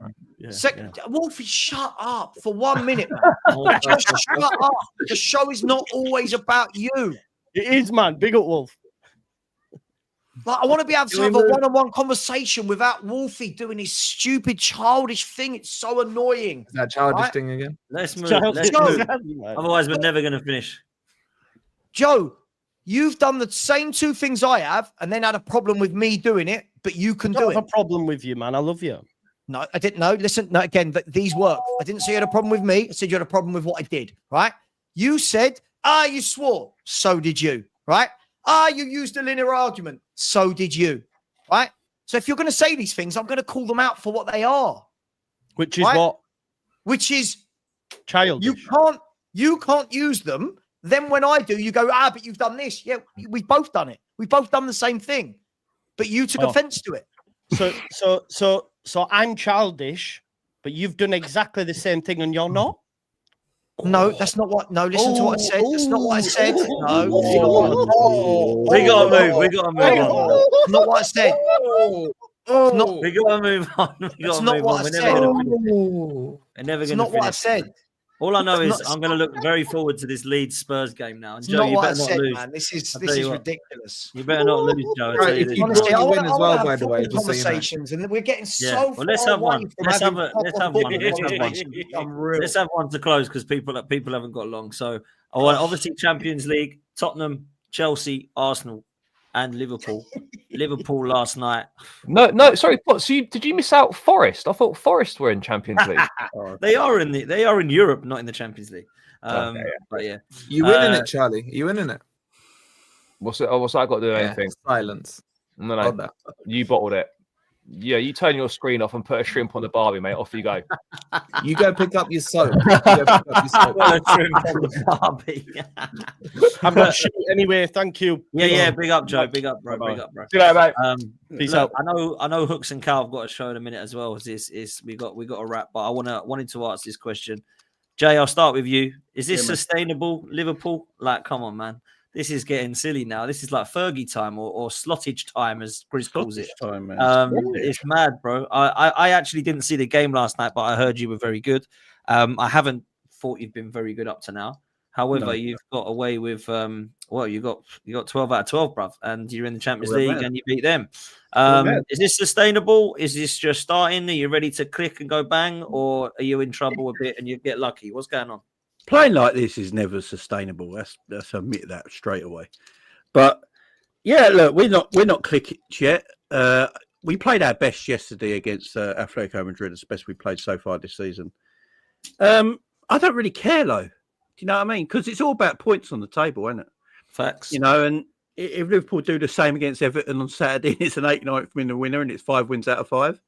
Wolfie, shut up for 1 minute, man. Just shut up. The show is not always about you. It is, man. Big up, Wolf. But I want to be able to have a one-on-one conversation without Wolfie doing his stupid childish thing. It's so annoying. Is that childish thing again? Let's move. Let's move. Otherwise, we're never going to finish. Joe, you've done the same two things I have, and then had a problem with me doing it, but you can do it. I don't have a problem with you, man. I love you. No, I didn't know. Listen, no, again, these work. I didn't say you had a problem with me. I said you had a problem with what I did, right? You said, you swore. So did you, right? You used a linear argument. So did you, right? So if you're going to say these things, I'm going to call them out for what they are. Which is what? Which is childish. You can't use them. Then when I do, you go, but you've done this. Yeah, we've both done it. We've both done the same thing. But you took offense to it. So I'm childish, but you've done exactly the same thing and you're not? No, that's not what. No, listen to what I said. That's not what I said. No, we gotta move. We gotta move on. Not what I said. We gotta move on. That's not what I said. We're never gonna. Not what I said. All I know is I'm going to look very forward to this Leeds Spurs game now. And it's Joe, not you what better I said, not lose. man. This is ridiculous. You better not lose, Joe. Honestly, I want to have conversations, and we're getting so far let's have one. away from Let's have having one. Let's have one to close because people haven't got long. So I want obviously Champions League, Tottenham, Chelsea, Arsenal, and Liverpool. Liverpool last night. No, sorry. What? So did you miss out Forest? I thought Forest were in Champions League. They are in Europe, not in the Champions League. But yeah, you winning it, Charlie? You winning it? What's that got to do with anything? Silence. No, you bottled it. Yeah, you turn your screen off and put a shrimp on the barbie, mate. Off you go. You go pick up your soap. Shrimp on the barbie. I'm not sure. Anyway, thank you. Yeah. Big up, Joe. Big up, bro. Big up, bro. See you later, mate. Peace out. I know. Hooks and Cal have got a show in a minute as well. We got a wrap, but I wanted to ask this question. Jay, I'll start with you. Is this sustainable, Liverpool? Like, come on, man. This is getting silly now. This is like Fergie time or slottage time, as Chris calls it. Time, man. It's mad, bro. I actually didn't see the game last night, but I heard you were very good. I haven't thought you've been very good up to now. However, you've got away with you got 12 out of 12, bruv, and you're in the Champions League and you beat them. Is this sustainable? Is this just starting? Are you ready to click and go bang, or are you in trouble a bit and you get lucky? What's going on? Playing like this is never sustainable. Let's admit that straight away. But yeah, look, we're not clicking yet. We played our best yesterday against Atletico Madrid. It's the best we played so far this season. I don't really care though. Do you know what I mean? Because it's all about points on the table, isn't it? Facts. You know, and if Liverpool do the same against Everton on Saturday, it's an 89th minute winner and it's 5 wins out of 5.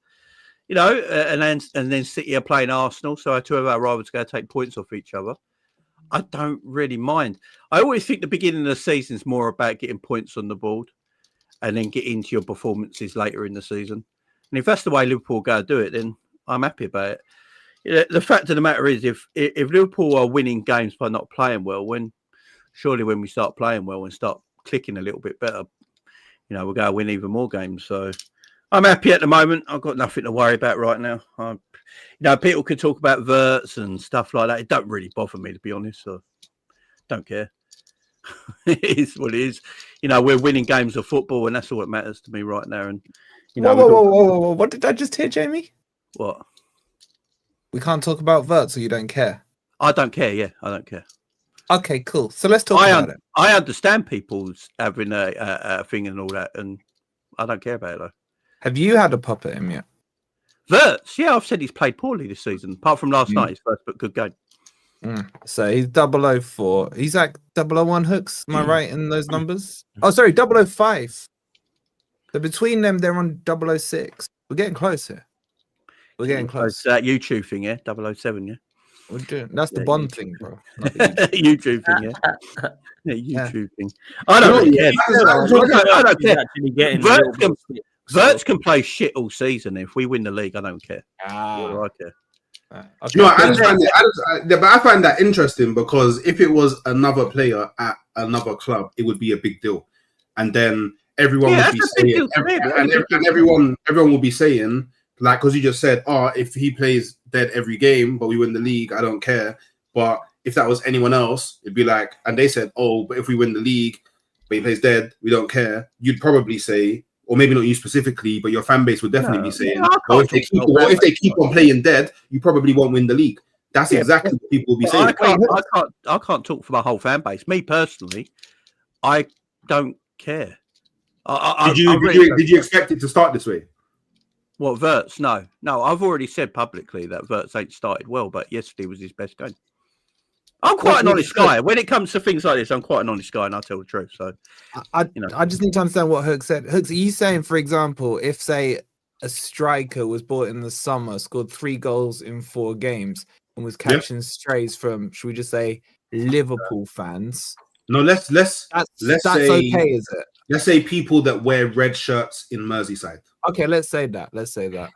You know, and then City are playing Arsenal, so our two of our rivals are going to take points off each other. I don't really mind. I always think the beginning of the season is more about getting points on the board and then get into your performances later in the season. And if that's the way Liverpool go do it, then I'm happy about it. You know, the fact of the matter is, if Liverpool are winning games by not playing well, surely when we start playing well and start clicking a little bit better, you know, we're going to win even more games. So I'm happy at the moment. I've got nothing to worry about right now. You know, people could talk about verts and stuff like that. It don't really bother me, to be honest. So don't care. It is what it is. You know, we're winning games of football, and that's all that matters to me right now. And you know, whoa. What did I just hear, Jamie? What? We can't talk about verts, so you don't care. I don't care. Yeah, I don't care. Okay, cool. So let's talk about it. I understand people's having a thing and all that, and I don't care about it though. Have you had a pop at him yet? Verts, yeah, I've said he's played poorly this season, apart from last night, his first but good game. So he's 004. He's like 001 hooks. Am I right in those numbers? Oh, sorry, 005. So between them, they're on 006. We're getting close here. We're getting close. That YouTube thing, yeah? 007, yeah? We're doing, that's the Bond thing, bro. Not the YouTube thing, yeah? Yeah, YouTube thing. I don't really care. I don't care. Verts can play shit all season. If we win the league, I don't care. What do I care? Okay. You know, I find that interesting because if it was another player at another club, it would be a big deal, and then everyone would be saying, and everyone will be saying, like, because you just said, oh, if he plays dead every game, but we win the league, I don't care. But if that was anyone else, it'd be like, and they said, oh, but if we win the league, but he plays dead, we don't care. You'd probably say, or maybe not you specifically, but your fan base would definitely be saying, or if they keep on playing dead, you probably won't win the league. That's exactly what people will be saying. I can't talk for my whole fan base. Me personally, I don't care. Did you expect it to start this way? What, Verts? No. I've already said publicly that Verts ain't started well, but yesterday was his best game. I'm quite an honest guy. When it comes to things like this, I'm quite an honest guy, and I tell the truth. So, I just need to understand what Hook said. Hooks, are you saying, for example, if say a striker was bought in the summer, scored 3 goals in 4 games, and was catching strays from, should we just say, Liverpool fans? No, let's that's say, okay, is it? Let's say people that wear red shirts in Merseyside. Okay, let's say that.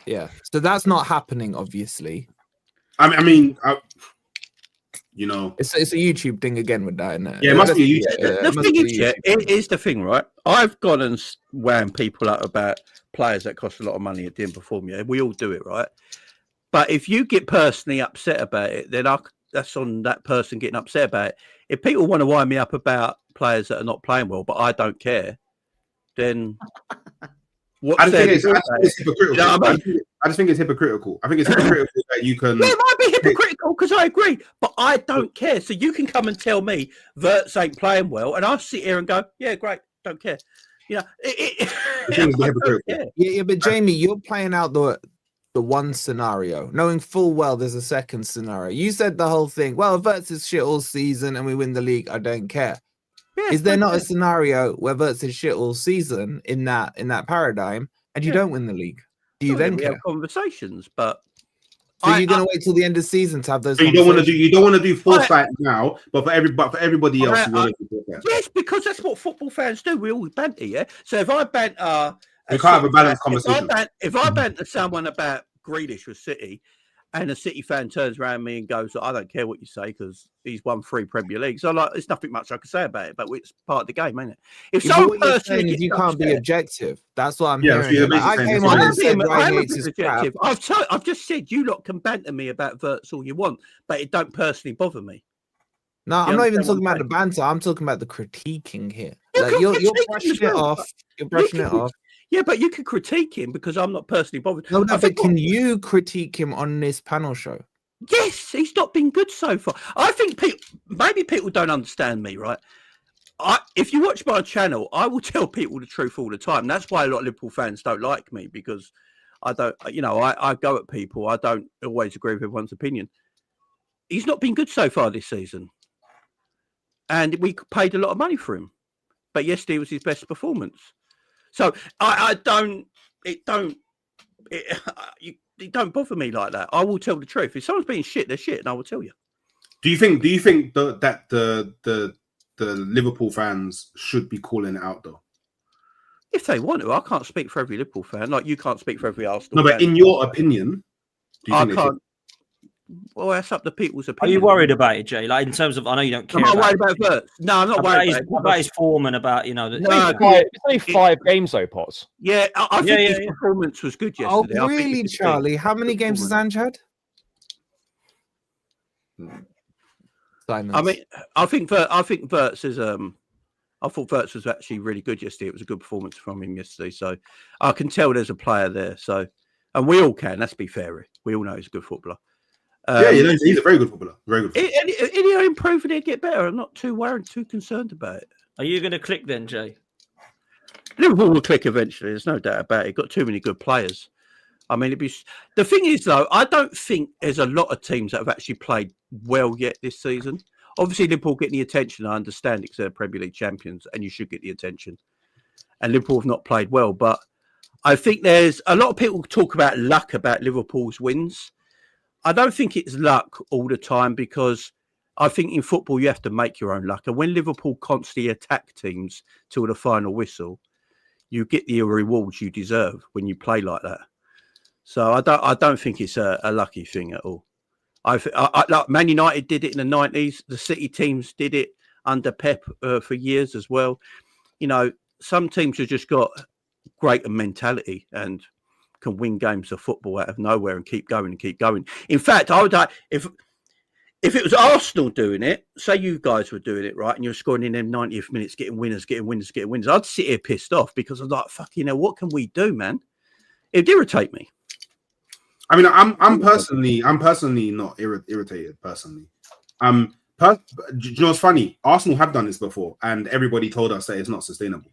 Yeah. So that's not happening, obviously. You know, it's a YouTube thing again with that, isn't it? Yeah, it must be a YouTube. The thing is, it is the thing, right? I've gone and wound people up about players that cost a lot of money that didn't perform. Yeah, we all do it, right? But if you get personally upset about it, then that's on that person getting upset about it. If people want to wind me up about players that are not playing well, but I don't care, then I just think it's hypocritical. You know what I mean? I just think it's hypocritical. I think it's hypocritical that you can. Yeah, it might be hypocritical because I agree, but I don't care. So you can come and tell me Verts ain't playing well, and I'll sit here and go, "Yeah, great, don't care." You know, yeah, but Jamie, you're playing out the one scenario, knowing full well there's a second scenario. You said the whole thing. Well, Verts is shit all season, and we win the league. I don't care. Yeah, is there not a scenario where Verts is shit all season in that paradigm, and you don't win the league? Do you then care? Have conversations, but so you're going to wait till the end of the season to have those. So you don't want to do foresight now, but for everybody else, yes, because that's what football fans do. We all banter, yeah. So if I banter, we can't have a balanced conversation. If I banter someone about Grealish with City, and a City fan turns around me and goes, "I don't care what you say because he's won 3 Premier Leagues." So there's nothing much I can say about it, but it's part of the game, isn't it? If someone personally, you can't be objective. That's what I'm hearing. I came on and said, objective. I've just said you lot can banter me about Verts all you want, but it don't personally bother me. No, I'm not even talking about the banter. I'm talking about the critiquing here. You're brushing it off. You're brushing it off. Yeah, but you can critique him because I'm not personally bothered. No, but can you critique him on this panel show? Yes, he's not been good so far. I think maybe people don't understand me, right? If you watch my channel, I will tell people the truth all the time. That's why a lot of Liverpool fans don't like me because I don't, I go at people. I don't always agree with everyone's opinion. He's not been good so far this season. And we paid a lot of money for him. But yesterday was his best performance. So it don't bother me like that. I will tell the truth. If someone's being shit, they're shit, and I will tell you. Do you think that the Liverpool fans should be calling it out though? If they want to, I can't speak for every Liverpool fan. Like you can't speak for every Arsenal. No, but fan. In your opinion, do you think I can't. Well, that's up to people's opinion. Are you worried about it, Jay? Like in terms of, I know you don't care. I'm not worried about Verts. No, I'm not worried about his form and about It's only 5 games though, Potts. Yeah, I think his performance was good yesterday. Oh, really, Charlie? How many games has Ange had? Silence. I mean, I think Verts is. I thought Verts was actually really good yesterday. It was a good performance from him yesterday. So I can tell there's a player there. So, and we all can. Let's be fair. We all know he's a good footballer. He's a very good footballer. Very good. And he'll improve and he'll get better. I'm not too concerned about it. Are you going to click then, Jay? Liverpool will click eventually. There's no doubt about it. Got too many good players. I mean, the thing is though, I don't think there's a lot of teams that have actually played well yet this season. Obviously, Liverpool getting the attention. I understand it because they're Premier League champions, and you should get the attention. And Liverpool have not played well, but I think there's a lot of people talk about luck about Liverpool's wins. I don't think it's luck all the time, because I think in football you have to make your own luck. And when Liverpool constantly attack teams till the final whistle, you get the rewards you deserve when you play like that. So I don't think it's a lucky thing at all. I like Man United did it in the 90s. The City teams did it under Pep for years as well. You know, some teams have just got greater mentality and can win games of football out of nowhere and keep going and keep going. In fact, I would if it was Arsenal doing it, say you guys were doing it, right, and you're scoring in them 90th minutes, getting winners, I'd sit here pissed off, because I'm like, fucking hell, what can we do, man? It'd irritate me. I mean, I'm personally not irritated personally. Do you know what's funny? Arsenal have done this before, and everybody told us that it's not sustainable.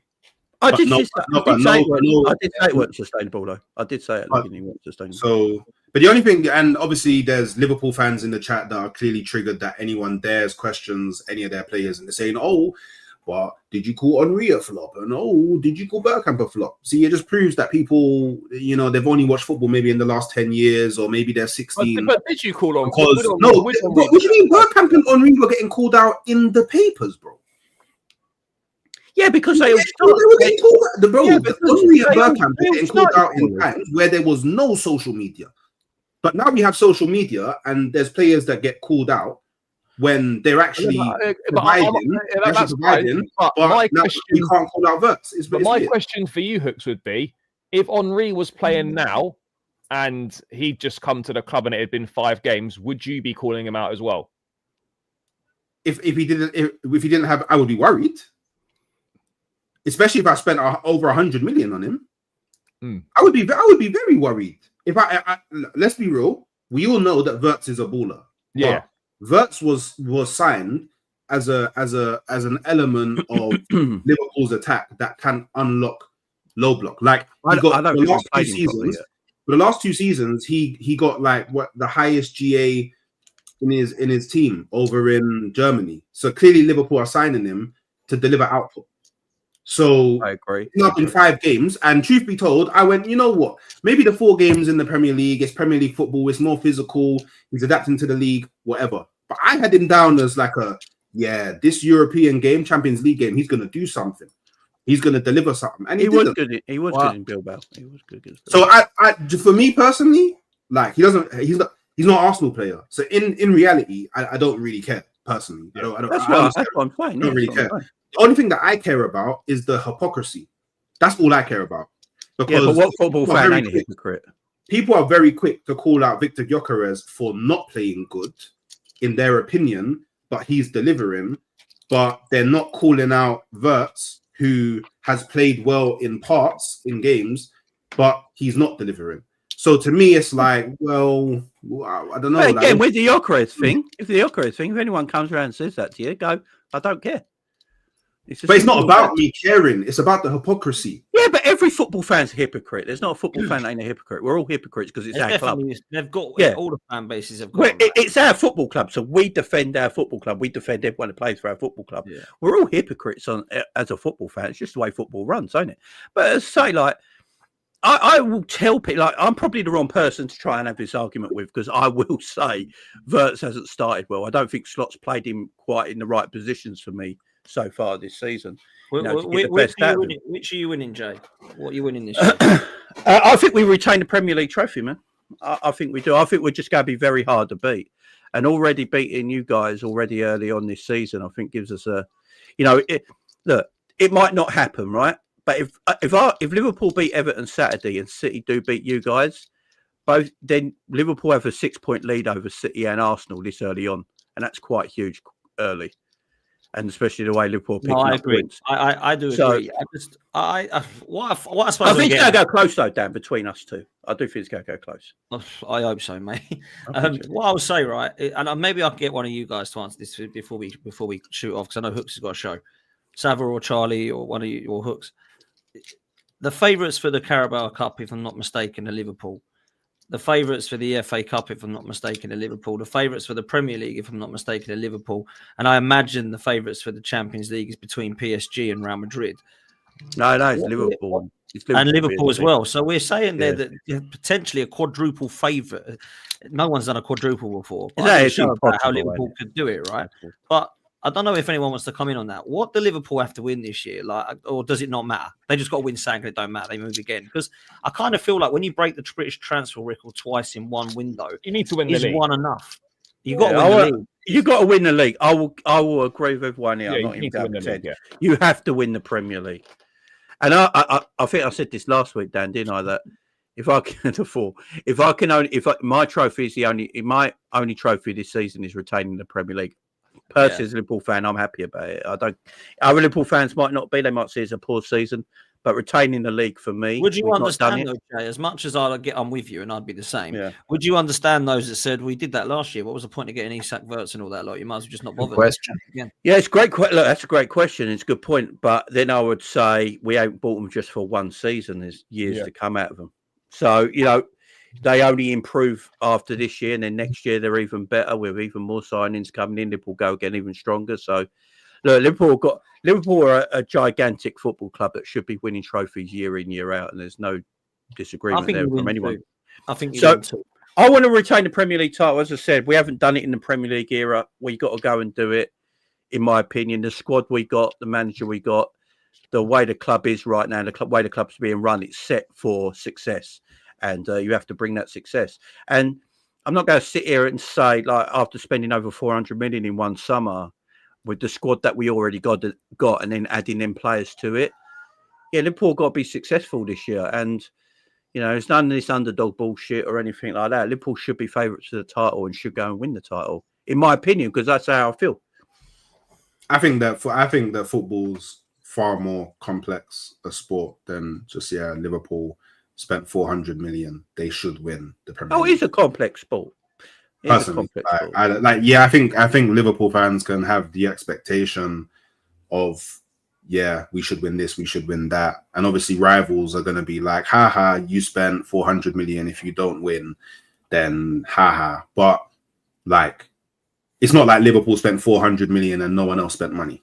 I did say it wasn't sustainable, though. I did say it wasn't sustainable. So, but the only thing, and obviously there's Liverpool fans in the chat that are clearly triggered that anyone dares questions any of their players, and they're saying, "Oh, but did you call Henry a flop? And oh, did you call Bergkamp a flop?" See, it just proves that people, you know, they've only watched football maybe in the last 10 years, or maybe they're 16. But did you call on? Because what do you mean Bergkamp and Henry were getting called out in the papers, bro? Yeah, because they were getting called out. Henry and Bergkamp were getting called out in times where there was no social media. But now we have social media, and there's players that get called out when they're actually providing, but we can't call out Verts. But my question for you, Hooks, would be, if Henry was playing now and he'd just come to the club and it had been 5 games, would you be calling him out as well? If he didn't have, I would be worried. Especially if I spent over 100 million on him. I would be very worried. If I let's be real, we all know that Verts is a baller. Yeah. Verts was signed as an element of Liverpool's attack that can unlock low block. Like the last 2 seasons, he got like the highest GA in his team over in Germany. So clearly Liverpool are signing him to deliver output. So I agree. Not in 5 games, and truth be told, I went, you know what? Maybe the 4 games in the Premier League, it's Premier League football, it's more physical, he's adapting to the league, whatever. But I had him down as like this European game, Champions League game, he's gonna do something. He's gonna deliver something. And he was good. He was good in Bilbao. He was good. So I for me personally, like he's not Arsenal player. So in reality, I don't really care personally. That's what I'm saying. I don't really care. The only thing that I care about is the hypocrisy. That's all I care about. Because but what football fan ain't a hypocrite? People are very quick to call out Victor Gyökeres for not playing good, in their opinion, but he's delivering. But they're not calling out Verts, who has played well in parts in games, but he's not delivering. So to me, it's like, well, I don't know. But again, with the Gyökeres thing, if anyone comes around and says that to you, go, I don't care. But it's not about me caring. It's about the hypocrisy. Yeah, but every football fan's a hypocrite. There's not a football fan that ain't a hypocrite. We're all hypocrites because it's our club. They've got all the fan bases have got. Well, it's our football club, so we defend our football club. We defend everyone who plays for our football club. Yeah. We're all hypocrites as a football fan. It's just the way football runs, isn't it? But as I say, like, I will tell people, like, I'm probably the wrong person to try and have this argument with, because I will say Verts hasn't started well. I don't think Slot's played him quite in the right positions for me so far this season. Which are you winning, Jay? What are you winning this year? I think we retain the Premier League trophy, man. I think we do. I think we're just going to be very hard to beat. And already beating you guys already early on this season, I think gives us a, look, it might not happen, right? But if Liverpool beat Everton Saturday and City do beat you guys, both, then Liverpool have a 6-point lead over City and Arsenal this early on. And that's quite huge early. And especially the way Liverpool picking I up agree. points. I do agree. I suppose I think it's going to go close though, Dan, between us two. I do think it's going to go close. I hope so, mate. What I'll say, right, and maybe I'll get one of you guys to answer this before we shoot off, because I know Hooks has got a show. Sava or Charlie or one of you or Hooks. The favourites for the Carabao Cup, if I'm not mistaken, are Liverpool. The favourites for the FA Cup, if I'm not mistaken, are Liverpool. The favourites for the Premier League, if I'm not mistaken, are Liverpool. And I imagine the favourites for the Champions League is between PSG and Real Madrid. No, it's Liverpool. and Liverpool as well. So we're saying there that potentially a quadruple favourite. No one's done a quadruple before. But I show about how Liverpool could do it, right? But I don't know if anyone wants to come in on that. What do Liverpool have to win this year? Like, or does it not matter? They just got to win something. It don't matter. They move again. Because I kind of feel like when you break the British transfer record twice in one window, you need to win the league. Is one enough? You got to win the league. You got to win the league. I will agree with everyone here. You need to win the league. Yeah. You have to win the Premier League. And I think I said this last week, Dan, didn't I? That my trophy is my only trophy this season is retaining the Premier League. Personally, as a Liverpool fan, I'm happy about it. Other Liverpool fans might not be. They might see it as a poor season, but retaining the league for me. Would you understand though, Jay? As much as I'm with you, and I'd be the same. Yeah. Would you understand those that said we did that last year? What was the point of getting Isak, Wirtz, and all that? Like, you might as well just not bother. Question. Again. Yeah, it's great. Look, that's a great question. It's a good point. But then I would say we ain't bought them just for one season. There's years to come out of them. So they only improve after this year, and then next year they're even better with even more signings coming in. Liverpool go again even stronger. So, look, Liverpool are a gigantic football club that should be winning trophies year in, year out, and there's no disagreement there from anyone. I think so. I want to retain the Premier League title. As I said, we haven't done it in the Premier League era. We got to go and do it. In my opinion, the squad we got, the manager we got, the way the club is right now, the way the club's being run, it's set for success. And you have to bring that success. And I'm not going to sit here and say, like, after spending over 400 million in one summer with the squad that we already got and then adding in players to it. Yeah, Liverpool got to be successful this year. And, it's none of this underdog bullshit or anything like that. Liverpool should be favourites to the title and should go and win the title, in my opinion, because that's how I feel. I think that football's far more complex a sport than just, Liverpool spent 400 million. They should win the Premier League. It's a complex sport. Personally, I think Liverpool fans can have the expectation of, we should win this, we should win that, and obviously rivals are going to be like, haha, you spent 400 million. If you don't win, then haha. But like, it's not like Liverpool spent 400 million and no one else spent money.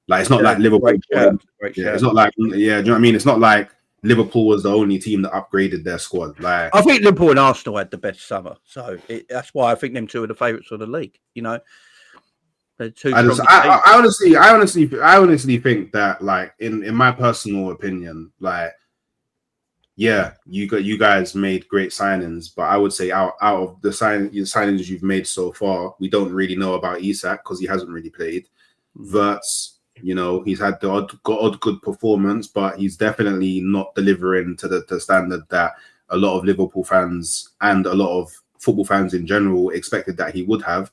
Like, it's not like Liverpool. It's not like, do you know what I mean? It's not like Liverpool was the only team that upgraded their squad. Like, I think Liverpool and Arsenal had the best summer, so that's why I think them two are the favourites of the league. I honestly think that, like, in my personal opinion, like, you guys made great signings, but I would say out of the signings you've made so far, we don't really know about Isak because he hasn't really played. Wirtz, he's had the odd good performance, but he's definitely not delivering to the standard that a lot of Liverpool fans and a lot of football fans in general expected that he would have.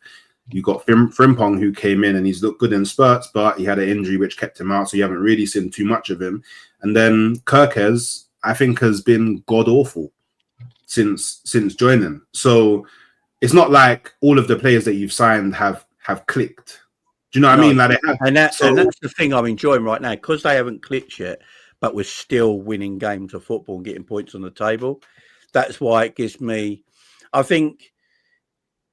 You got Frimpong, who came in and he's looked good in spurts, but he had an injury which kept him out, so you haven't really seen too much of him. And then Kirkes, I think, has been god awful since joining. So it's not like all of the players that you've signed have clicked. Do you know what I mean? Like, and that's the thing I'm enjoying right now, because they haven't clicked yet, but we're still winning games of football and getting points on the table. That's why it gives me, I think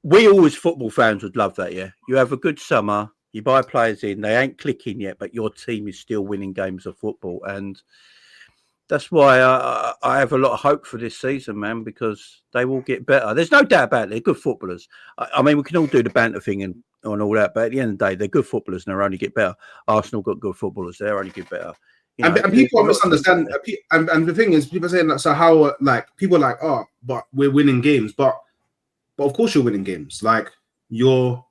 we all as football fans would love that. Yeah, you have a good summer, you buy players in, they ain't clicking yet, but your team is still winning games of football, and that's why I have a lot of hope for this season, man, because they will get better. There's no doubt about it. They're good footballers. I mean, we can all do the banter thing and all that, but at the end of the day, they're good footballers and they'll only get better. Arsenal got good footballers. They'll only get better. And people misunderstand. And the thing is, people saying that, so how, like, people are like, oh, but we're winning games. But of course you're winning games. Like, you're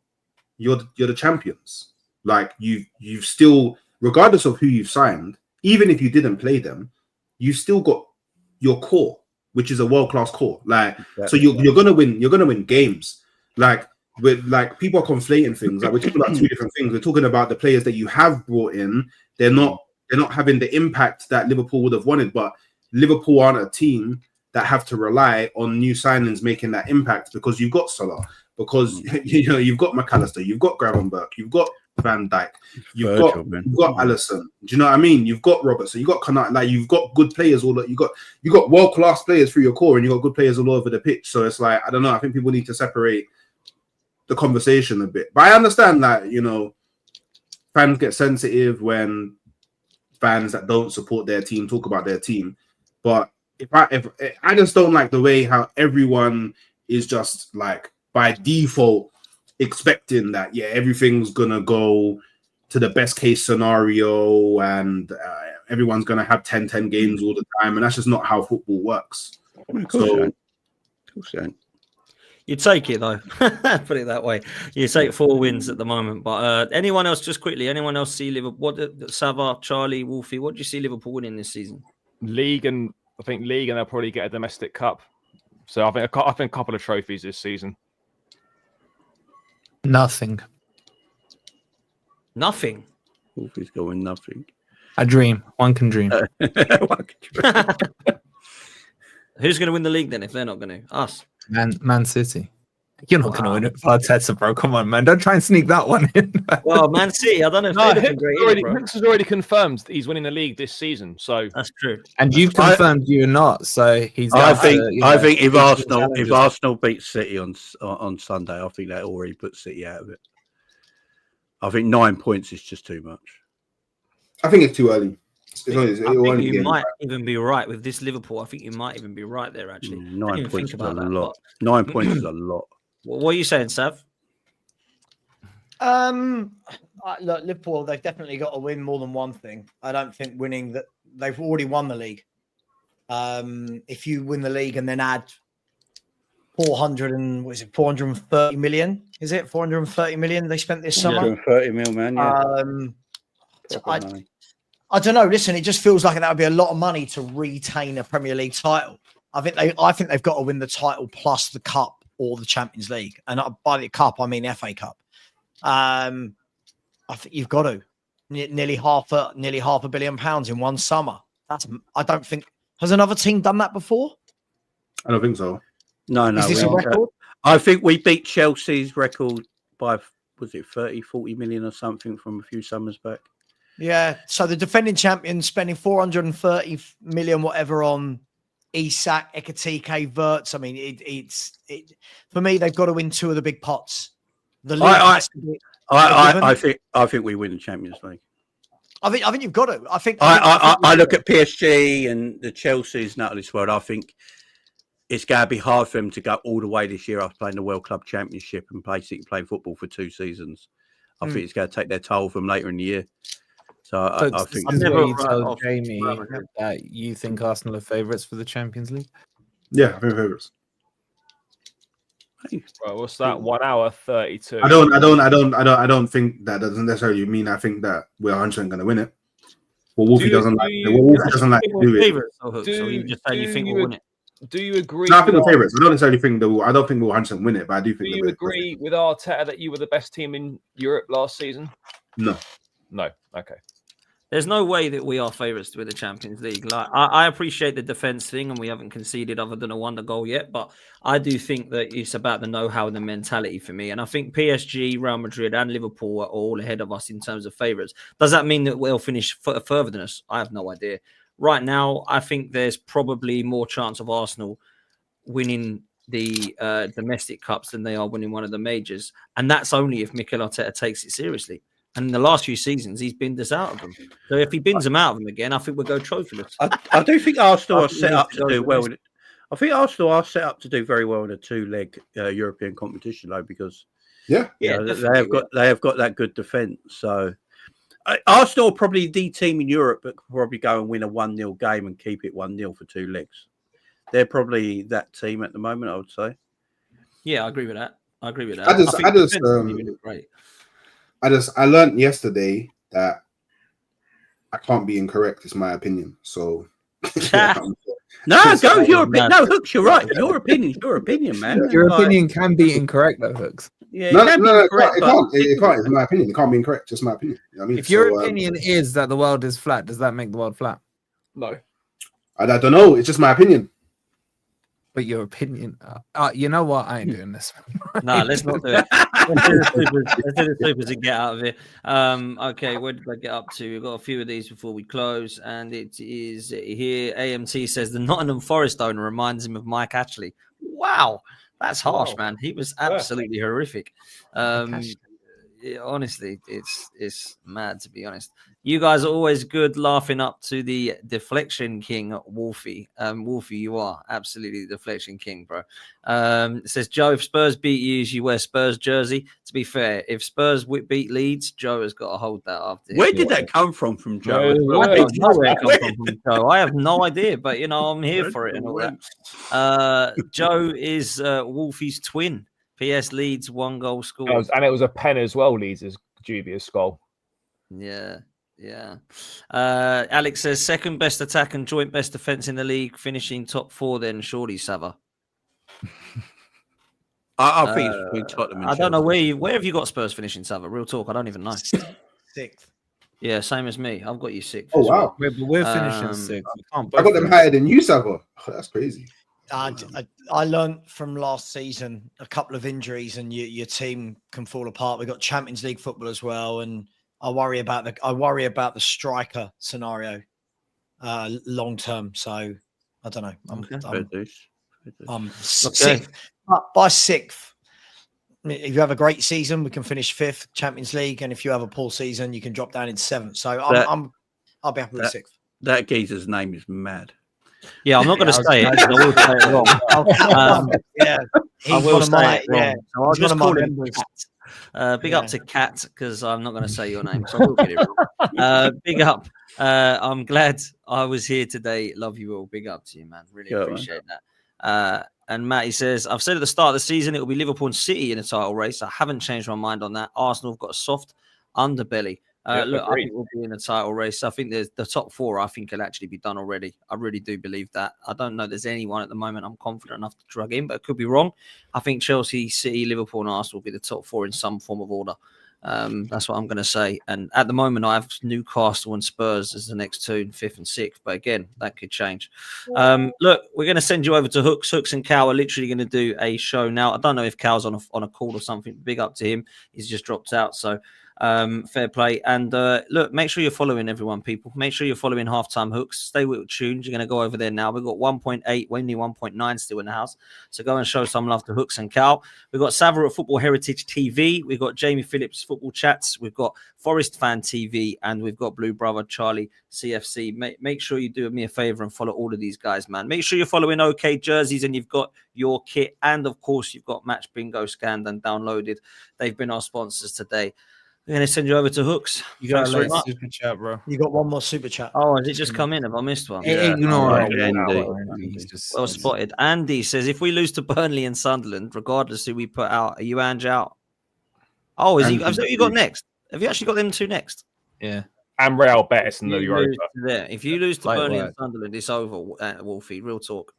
the champions. Like, you've still, regardless of who you've signed, even if you didn't play them, you've still got your core, which is a world-class core. Like, so you're gonna win games. Like, people are conflating things. Like, we're talking about two different things. We're talking about the players that you have brought in. They're not having the impact that Liverpool would have wanted, but Liverpool aren't a team that have to rely on new signings making that impact, because you've got Salah, because you've got McAllister, you've got Gravenberch, you've got Van Dijk, you've got Alisson. Do you know what I mean? You've got Robertson, you've got Konate, like, you've got good players all that. You got world-class players through your core, and you've got good players all over the pitch. So it's like, I don't know, I think people need to separate the conversation a bit. But I understand that, fans get sensitive when fans that don't support their team talk about their team. But if I just don't like the way how everyone is just like by default expecting that everything's gonna go to the best case scenario and everyone's gonna have 10 games all the time, and that's just not how football works. So you take it though. Put it that way. You take 4 wins at the moment. But anyone else, just quickly, anyone else see Liverpool? Sava, Charlie, Wolfie, what do you see Liverpool winning this season? League, and they'll probably get a domestic cup. So I think a couple of trophies this season. Nothing. Wolfie's going nothing. A dream. One can dream. Who's going to win the league then if they're not going to? Us. Man City. You're not going to win it for Arteta, bro. Come on, man. Don't try and sneak that one in. Well, Man City, I don't know if they're looking great. Hicks has already confirmed that he's winning the league this season. So that's true. And you've confirmed you're not. So he's. I think if Arsenal beat City on Sunday, I think that already puts City out of it. I think 9 points is just too much. I think it's too early. I think you might even be right with this Liverpool. I think you might even be right there, actually. 9 points is a lot. 9 points is a lot. What are you saying, Sav? Look, Liverpool, they've definitely got to win more than one thing. I don't think winning that they've already won the league. If you win the league and then add 430 million? Is it 430 million they spent this summer? 430 million, man. Yeah. I don't know. Listen, it just feels like that would be a lot of money to retain a Premier League title. I think they've got to win the title plus the cup or the Champions League, and by the cup I mean FA Cup. I think you've got to nearly half a billion pounds in one summer. I don't think has another team done that before. I don't think so. No. Is this a record? I think we beat Chelsea's record by 40 million or something from a few summers back. Yeah, so the defending champions spending 430 million, whatever, on Isak, Ekitike, Wirtz. I mean, it's for me, they've got to win 2 of the big pots. The league I think we win the Champions League. I think you've got to. I look at PSG and the Chelsea's not of this world. I think it's going to be hard for them to go all the way this year after playing the World Club Championship and basically playing football for 2 seasons. I think it's going to take their toll from later in the year. So I think you told Jamie that you think Arsenal are favourites for the Champions League. Yeah, I think favourites. Well, what's that? 1 hour 32. I don't think that doesn't necessarily mean I think that we're 100% going to win it. Well, Wolfie doesn't like to do it. So you just say you think we'll win it. Do you agree? No, I think we're favourites. I don't necessarily think that. I don't think we'll 100% win it, but I do think. Do you agree with Arteta that you were the best team in Europe last season? No. Okay. There's no way that we are favourites to win the Champions League. Like I appreciate the defence thing, and we haven't conceded other than a wonder goal yet. But I do think that it's about the know-how and the mentality for me. And I think PSG, Real Madrid, and Liverpool are all ahead of us in terms of favourites. Does that mean that we'll finish further than us? I have no idea. Right now, I think there's probably more chance of Arsenal winning the domestic cups than they are winning one of the majors, and that's only if Mikel Arteta takes it seriously. And in the last few seasons, he's binned us out of them. So if he bins them out of them again, I think we'll go trophyless. I do think Arsenal are set up to do well. I think Arsenal are set up to do very well in a 2-leg European competition, though, because they have got that good defence. So Arsenal are probably the team in Europe that could probably go and win a 1-0 game and keep it 1-0 for 2 legs. They're probably that team at the moment, I would say. Yeah, I agree with that. I learned yesterday that I can't be incorrect. It's my opinion. So no, go your opinion. No, Hooks, you're right. Your opinion's your opinion, man. Your opinion can be incorrect, though, Hooks. Yeah, it can't. It's my opinion. It can't be incorrect. Just my opinion. You know what I mean? If your opinion is that the world is flat, does that make the world flat? No. I don't know. It's just my opinion. But your opinion, you know what? I ain't doing this. No, let's not do it. Let's do the supers and get out of here. Okay, where did I get up to? We've got a few of these before we close, and it is here. AMT says the Nottingham Forest owner reminds him of Mike Ashley. Wow, that's harsh, man. He was absolutely horrific. honestly, it's mad, to be honest. You guys are always good laughing up to the deflection king, Wolfie. Wolfie, you are absolutely the deflection king, bro. It says, Joe, if Spurs beat you, you wear Spurs jersey. To be fair, if Spurs beat Leeds, Joe has got to hold that after. Where did that come from Joe? I don't know where it comes from Joe. I have no idea, but I'm here for it and all that. Joe is Wolfie's twin. PS Leeds 1 goal scored. And it was a pen as well, Leeds' dubious goal. Yeah. Alex says second best attack and joint best defense in the league, finishing top 4 then, surely, Sava. I think it's between Tottenham and I don't know where have you got Spurs finishing, Sava? Real talk, I don't even know. 6th. Yeah, same as me. I've got you 6th. Oh, wow. We're finishing 6th. I got them higher than you, Sava. Oh, that's crazy. I learned from last season a couple of injuries and your team can fall apart. We've got Champions League football as well, and I worry about the striker scenario long term. So I don't know. I'm 6th. By 6th, if you have a great season, we can finish 5th Champions League, and if you have a poor season, you can drop down in 7th. So I'll be happy with 6th. That geezer's name is mad. Yeah, I'm not going to say it. I will say it wrong. I will say it wrong. Yeah. So I'll just call him Cat. Big up to Cat, because I'm not going to say your name, so I will get it wrong. Big up. I'm glad I was here today. Love you all. Big up to you, man. Really appreciate that. And Matty says, I've said at the start of the season it will be Liverpool and City in the title race. I haven't changed my mind on that. Arsenal have got a soft underbelly. Look, I think we'll be in the title race. I think there's the top 4. I think will actually be done already. I really do believe that. I don't know there's anyone at the moment I'm confident enough to drag in, but it could be wrong. I think Chelsea, City, Liverpool, and Arsenal will be the top 4 in some form of order. That's what I'm going to say. And at the moment, I have Newcastle and Spurs as the next 2, 5th and 6th. But again, that could change. Look, we're going to send you over to Hooks. Hooks and Cal are literally going to do a show now. I don't know if Cal's on a call or something. Big up to him. He's just dropped out. So fair play. And look, make sure you're following everyone, people. Make sure you're following Halftime Hooks. Stay with tunes. You're going to go over there now. We've got 1.8, we're near 1.9 still in the house. So go and show some love to Hooks and Cal. We've got Sava at Football Heritage TV. We've got Jamie Phillips Football Chats. We've got Forest Fan TV. And we've got Blue Brother Charlie CFC. Make sure you do me a favor and follow all of these guys, man. Make sure you're following OK Jerseys and you've got your kit. And of course, you've got Match Bingo scanned and downloaded. They've been our sponsors today. We're going to send you over to Hooks. You got a super chat, bro. You got one more super chat. Oh, has it just come in? Have I missed one? Well spotted. Andy says, if we lose to Burnley and Sunderland, regardless who we put out, are you Ange out? Oh, is he? Have you got next? Have you actually got them 2 next? Yeah. And Real Betis in the Europa. If you lose to Burnley and Sunderland, it's over, Wolfie. Real talk.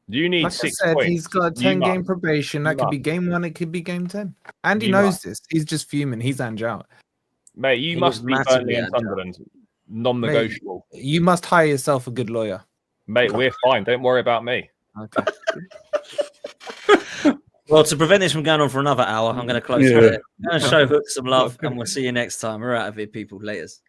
You need like 6 I said, points. He's got a 10-game probation. That could be game 1. It could be game 10. Andy knows this. He's just fuming. He's Ange out. Mate, you must be Burnley and Sunderland. Non-negotiable. Mate, you must hire yourself a good lawyer. Mate, we're fine. Don't worry about me. Okay. Well, to prevent this from going on for another hour, I'm going to close it. I'm going to show Hook some love, and we'll see you next time. We're out of here, people. Laters.